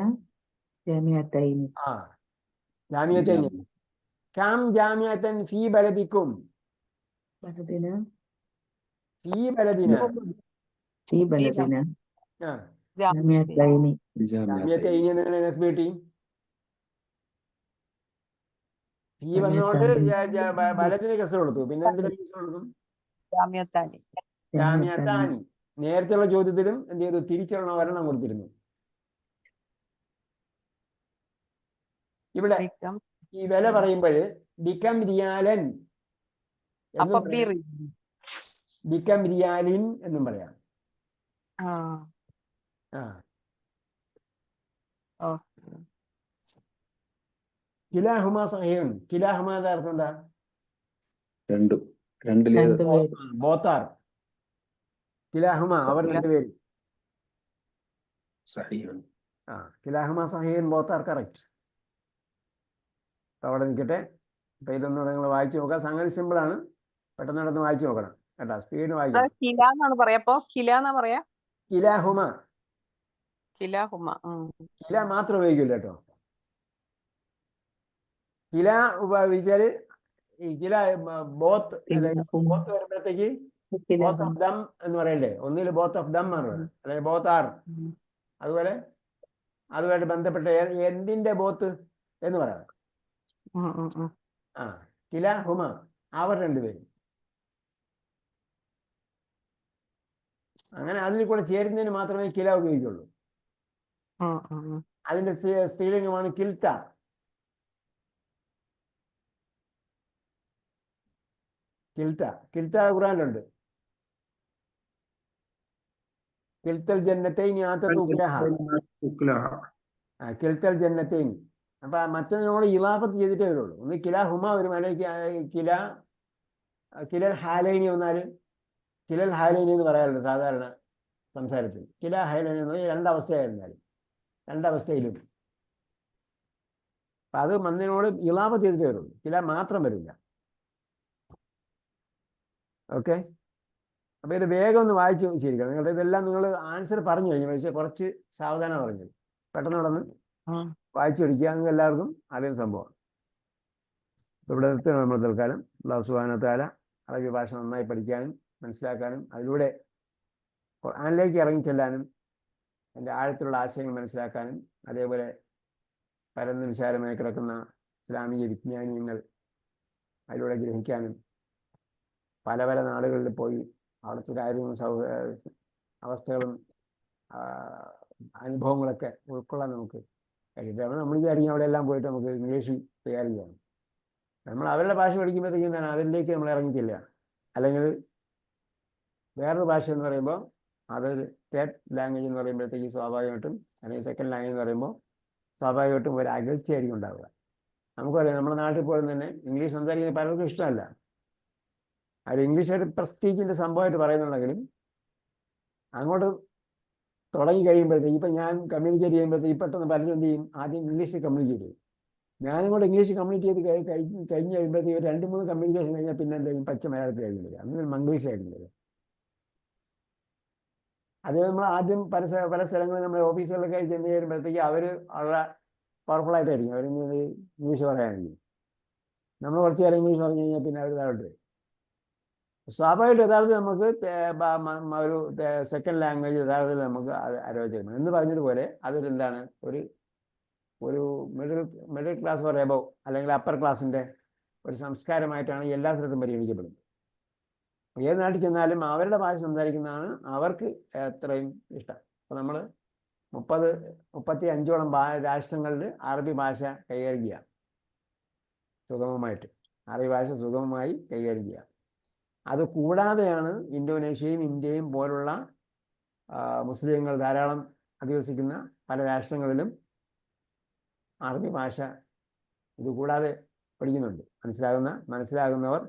جامعتين جامعتين. كم جامعة في بلدكم؟ بلدنا في بلدنا جامعتين. جامعتين എന്നാണ് എസ്ബിടി. ഈ വന്നോണ്ട് ബലത്തിന് കസർ കൊടുത്തു. പിന്നെ എന്തിനാ കസർ കൊടുക്കും? ജാമിഅത്താനി. നേരത്തെയുള്ള ചോദ്യത്തിലും എന്ത് ചെയ്തു? തിരിച്ചുള്ള ഒരെണ്ണം കൊടുത്തിരുന്നു. ഇവിടെ ഈ വില പറയുമ്പോൾ ബികം റിയാലൻ എന്നും ബികം റിയാലിൻ എന്നും പറയാം. കിലാഹുമ സഹീഹുൻ. കിലാഹുമയുടെ അർത്ഥം എന്താ? ബോത്താർ. കിലാഹുമ അവർ രണ്ടുപേരും. കിലാഹുമ സഹീഹുൻ ബോത്താർ കറക്റ്റ്. അവിടെ നിൽക്കട്ടെ. അപ്പൊ ഇതൊന്നും നിങ്ങൾ വായിച്ചു നോക്കാം. സംഗതി സിമ്പിൾ ആണ്. പെട്ടെന്ന് നടന്ന് വായിച്ചു നോക്കണം കേട്ടാ. സ്പീഡ് വായിക്കണം. കിലാഹുമ. കില മാത്രം ഉപയോഗിക്കില്ല കേട്ടോ. കില ഉപയോഗിച്ചാല് ഈ കില ബോത്ത് വരുമ്പോഴത്തേക്ക് ബോത്ത് ഓഫ് ദം എന്ന് പറയണ്ടേ? ഒന്നിൽ ബോത്ത് ഓഫ് ദം ആണ്, അല്ലെങ്കിൽ ബോത്ത് ആർ. അതുപോലെ അതുമായിട്ട് ബന്ധപ്പെട്ട എന്തിന്റെ ബോത്ത് എന്ന് പറയാം. കില ഹുമ അവർ രണ്ടുപേരും. അങ്ങനെ അതിൽ കൂടെ ചേരുന്നതിന് മാത്രമേ കില ഉപയോഗിക്കുള്ളൂ. അതിന്റെ സ്ത്രീലിംഗമാണ് കിൽത്ത. കിൽത്ത ഖുർആനിലുണ്ട്. കിൽത്തൽ ജന്നത്തൈനി ആതത് ഉക്ലഹ. കിൽത്തൽ ജന്നത്തൈനി. അപ്പൊ മറ്റൊന്നിനോട് ഇളാഫത്ത് ചെയ്തിട്ടേ വരുള്ളൂ. ഒന്ന് കില ഹുമ വരും, അല്ലെങ്കിൽ കിലൽ ഹാലൈനി വന്നാല് കിലൽ ഹാലൈനി എന്ന് പറയാറുണ്ട് സാധാരണ സംസാരത്തിൽ. കില ഹൈലൈനി എന്ന് പറഞ്ഞാൽ രണ്ടവസ്ഥയായിരുന്നാലും രണ്ടവസ്ഥയിലും. അപ്പൊ അത് മണ്ണിനോട് ഇളാഫത്ത് ചെയ്തിട്ടേ വരുള്ളൂ. കില മാത്രം വരില്ല. ഓക്കെ. അപ്പൊ ഇത് വേഗം ഒന്ന് വായിച്ചു ശരിക്കണം. നിങ്ങളുടെ ഇതെല്ലാം നിങ്ങൾ ആൻസർ പറഞ്ഞു കഴിഞ്ഞു. പക്ഷേ കുറച്ച് സാവധാനം പറഞ്ഞു. പെട്ടെന്ന് നടന്ന് വായിച്ചു പഠിക്കുക. നിങ്ങൾക്ക് എല്ലാവർക്കും അറിയുന്ന സംഭവം. ഇവിടെ നിർത്തുകയാണ് നമ്മൾ തൽക്കാലം. അല്ലാഹു സുബ്ഹാനഹു വ തആല അറബി ഭാഷ നന്നായി പഠിക്കാനും മനസ്സിലാക്കാനും അതിലൂടെ ഖുർആനിലേക്ക് ഇറങ്ങിച്ചെല്ലാനും അതിൻ്റെ ആഴത്തിലുള്ള ആശയങ്ങൾ മനസ്സിലാക്കാനും അതേപോലെ പരന്ന് വിശാലമായി കിടക്കുന്ന ഇസ്ലാമിക വിജ്ഞാനീയങ്ങൾ അതിലൂടെ ഗ്രഹിക്കാനും പല പല നാടുകളിൽ പോയി അവിടുത്തെ കാര്യങ്ങളും അവസ്ഥകളും അനുഭവങ്ങളൊക്കെ ഉൾക്കൊള്ളാൻ നമുക്ക് കഴിയും. കാരണം നമ്മൾ വിചാരിക്കും അവിടെ എല്ലാം പോയിട്ട് നമുക്ക് ഇംഗ്ലീഷ് കൈകാര്യം ചെയ്യണം. നമ്മൾ അവരുടെ ഭാഷ പഠിക്കുമ്പോഴത്തേക്കും എന്താണ് അതിലേക്ക് നമ്മൾ ഇറങ്ങിച്ചില്ല. അല്ലെങ്കിൽ വേറൊരു ഭാഷ എന്ന് പറയുമ്പോൾ അതൊരു തേർഡ് ലാംഗ്വേജ് എന്ന് പറയുമ്പോഴത്തേക്ക് സ്വാഭാവികമായിട്ടും, അല്ലെങ്കിൽ സെക്കൻഡ് ലാംഗ്വേജ് എന്ന് പറയുമ്പോൾ സ്വാഭാവികമായിട്ടും ഒരു അകൽച്ചയായിരിക്കും ഉണ്ടാവുക. നമുക്കറിയാം നമ്മുടെ നാട്ടിൽ പോലും തന്നെ ഇംഗ്ലീഷ് സംസാരിക്കുന്നത് പലർക്കും ഇഷ്ടമല്ല. അത് ഇംഗ്ലീഷ് ഒരു പ്രസ്റ്റീജിൻ്റെ സംഭവമായിട്ട് പറയുന്നുണ്ടെങ്കിലും അങ്ങോട്ട് തുടങ്ങി കഴിയുമ്പോഴത്തേക്ക് ഇപ്പം ഞാൻ കമ്മ്യൂണിക്കേറ്റ് ചെയ്യുമ്പോഴത്തേക്ക് പെട്ടെന്ന് പലരും എന്ത് ചെയ്യും, ആദ്യം ഇംഗ്ലീഷിൽ കമ്മ്യൂണിക്കേറ്റ് ചെയ്യും. ഞാനും കൂടെ ഇംഗ്ലീഷ് കമ്മ്യൂണിക്കേറ്റ് ചെയ്ത് കഴിഞ്ഞ് കഴിയുമ്പോഴത്തേക്ക് ഒരു 2-3 കമ്മ്യൂണിക്കേഷൻ കഴിഞ്ഞാൽ പിന്നെ എന്തെങ്കിലും പച്ച മലയാളത്തിൽ ആയിരുന്നില്ല, അന്ന് മംഗ്ലീഷ് ആയിരുന്നില്ല. അത് നമ്മൾ ആദ്യം പല സ്ഥലങ്ങളിൽ നമ്മൾ ഓഫീസുകളിലൊക്കെ ചെന്ന് കഴിയുമ്പോഴത്തേക്ക് അവർ വളരെ പവർഫുള്ളായിട്ടായിരിക്കും അവർ ഇംഗ്ലീഷ് പറയാനായിരിക്കും. നമ്മൾ കുറച്ച് നേരം ഇംഗ്ലീഷ് പറഞ്ഞു കഴിഞ്ഞാൽ പിന്നെ അവർ താഴോട്ട് വരും. സ്വാഭാവികമായിട്ട് യഥാർത്ഥത്തിൽ നമുക്ക് ഒരു സെക്കൻഡ് ലാംഗ്വേജ് യഥാർത്ഥത്തിൽ നമുക്ക് ആലോചിക്കണം എന്ന് പറഞ്ഞതുപോലെ അതൊരു എന്താണ് ഒരു മിഡിൽ ക്ലാസ് ഓർ എബവ് അല്ലെങ്കിൽ അപ്പർ ക്ലാസിൻ്റെ ഒരു സംസ്കാരമായിട്ടാണ് എല്ലാ സ്ഥലത്തും പരിഗണിക്കപ്പെടുന്നത്. ഏത് നാട്ടിൽ ചെന്നാലും അവരുടെ ഭാഷ സംസാരിക്കുന്നതാണ് അവർക്ക് എത്രയും ഇഷ്ടം. അപ്പോൾ നമ്മൾ 35ഓളം രാഷ്ട്രങ്ങളിൽ അറബി ഭാഷ കൈകാര്യം ചെയ്യാം സുഗമമായിട്ട്. അറബി ഭാഷ സുഗമമായി കൈകാര്യം ചെയ്യാം. അത് കൂടാതെയാണ് ഇന്തോനേഷ്യയും ഇന്ത്യയും പോലുള്ള മുസ്ലിങ്ങൾ ധാരാളം അധിവസിക്കുന്ന പല രാഷ്ട്രങ്ങളിലും അറബി ഭാഷ ഇത് കൂടാതെ പഠിക്കുന്നുണ്ട്. മനസ്സിലാകുന്നവർ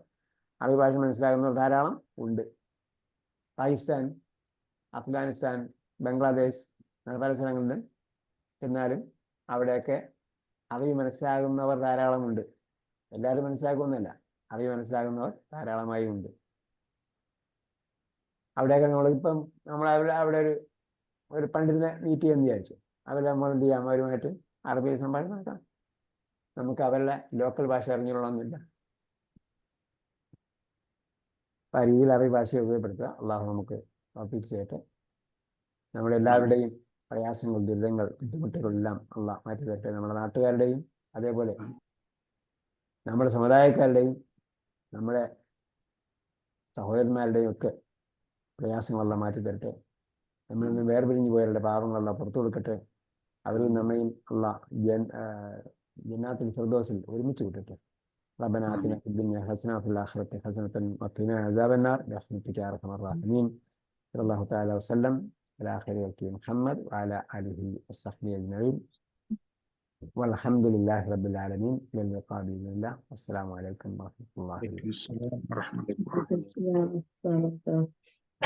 അറബി ഭാഷ മനസ്സിലാകുന്നവർ ധാരാളം ഉണ്ട്. പാകിസ്ഥാൻ, അഫ്ഗാനിസ്ഥാൻ, ബംഗ്ലാദേശ് അങ്ങനെ പല സ്ഥലങ്ങളിലും ചെന്നാലും അവിടെയൊക്കെ അറബി മനസ്സിലാകുന്നവർ ധാരാളമുണ്ട്. എല്ലാവരും മനസ്സിലാക്കുമെന്നല്ല, അറബി മനസ്സിലാകുന്നവർ ധാരാളമായി ഉണ്ട്. അവിടെയൊക്കെ നമ്മളിപ്പം അവിടെ ഒരു പണ്ഡിതനെ മീറ്റ് ചെയ്യുമെന്ന് വിചാരിച്ചു. അവരെ നമ്മൾ എന്ത് ചെയ്യാം, അവരുമായിട്ട് അറബിയിൽ സംഭാഷണം നടത്താം. നമുക്ക് അവരുടെ ലോക്കൽ ഭാഷ അറിഞ്ഞുകൊള്ളണമെന്നില്ല. അപ്പം ആ രീതിയിൽ അറബി ഭാഷയെ ഉപയോഗപ്പെടുത്തുക. അള്ളാഹു നമുക്ക് തൗഫീഖ് ചെയ്യട്ടെ. നമ്മുടെ എല്ലാവരുടെയും പ്രയാസങ്ങൾ, ദുരിതങ്ങൾ, ബുദ്ധിമുട്ടുകളെല്ലാം അള്ളാഹ് മാറ്റി തരട്ടെ. നമ്മുടെ നാട്ടുകാരുടെയും അതേപോലെ നമ്മുടെ സമുദായക്കാരുടെയും നമ്മുടെ സഹോദരന്മാരുടെയും ഒക്കെ പ്രയാസങ്ങളെല്ലാം മാറ്റി തരട്ടെ. നമ്മളിൽ നിന്ന് വേർപിരിഞ്ഞു പോയവരുടെ പാവങ്ങളെല്ലാം പുറത്തു കൊടുക്കട്ടെ. അവരിൽ നമ്മയും അള്ളാഹ് ജന്നാത്തുൽ ഫിർദൗസിൽ ഒരുമിച്ച് വിട്ടിട്ട്. ربنا آتنا في الدنيا حسنة وفي الآخرة حسنة وقنا عذاب النار برحمتك يا أرحم الراحمين. صلى الله تعالى وسلم على خير خلقه محمد وعلى آله وصحبه أجمعين. والحمد لله رب العالمين. إلى اللقاء بإذن الله. والسلام عليكم ورحمة الله وبركاته. السلام ورحمة الله.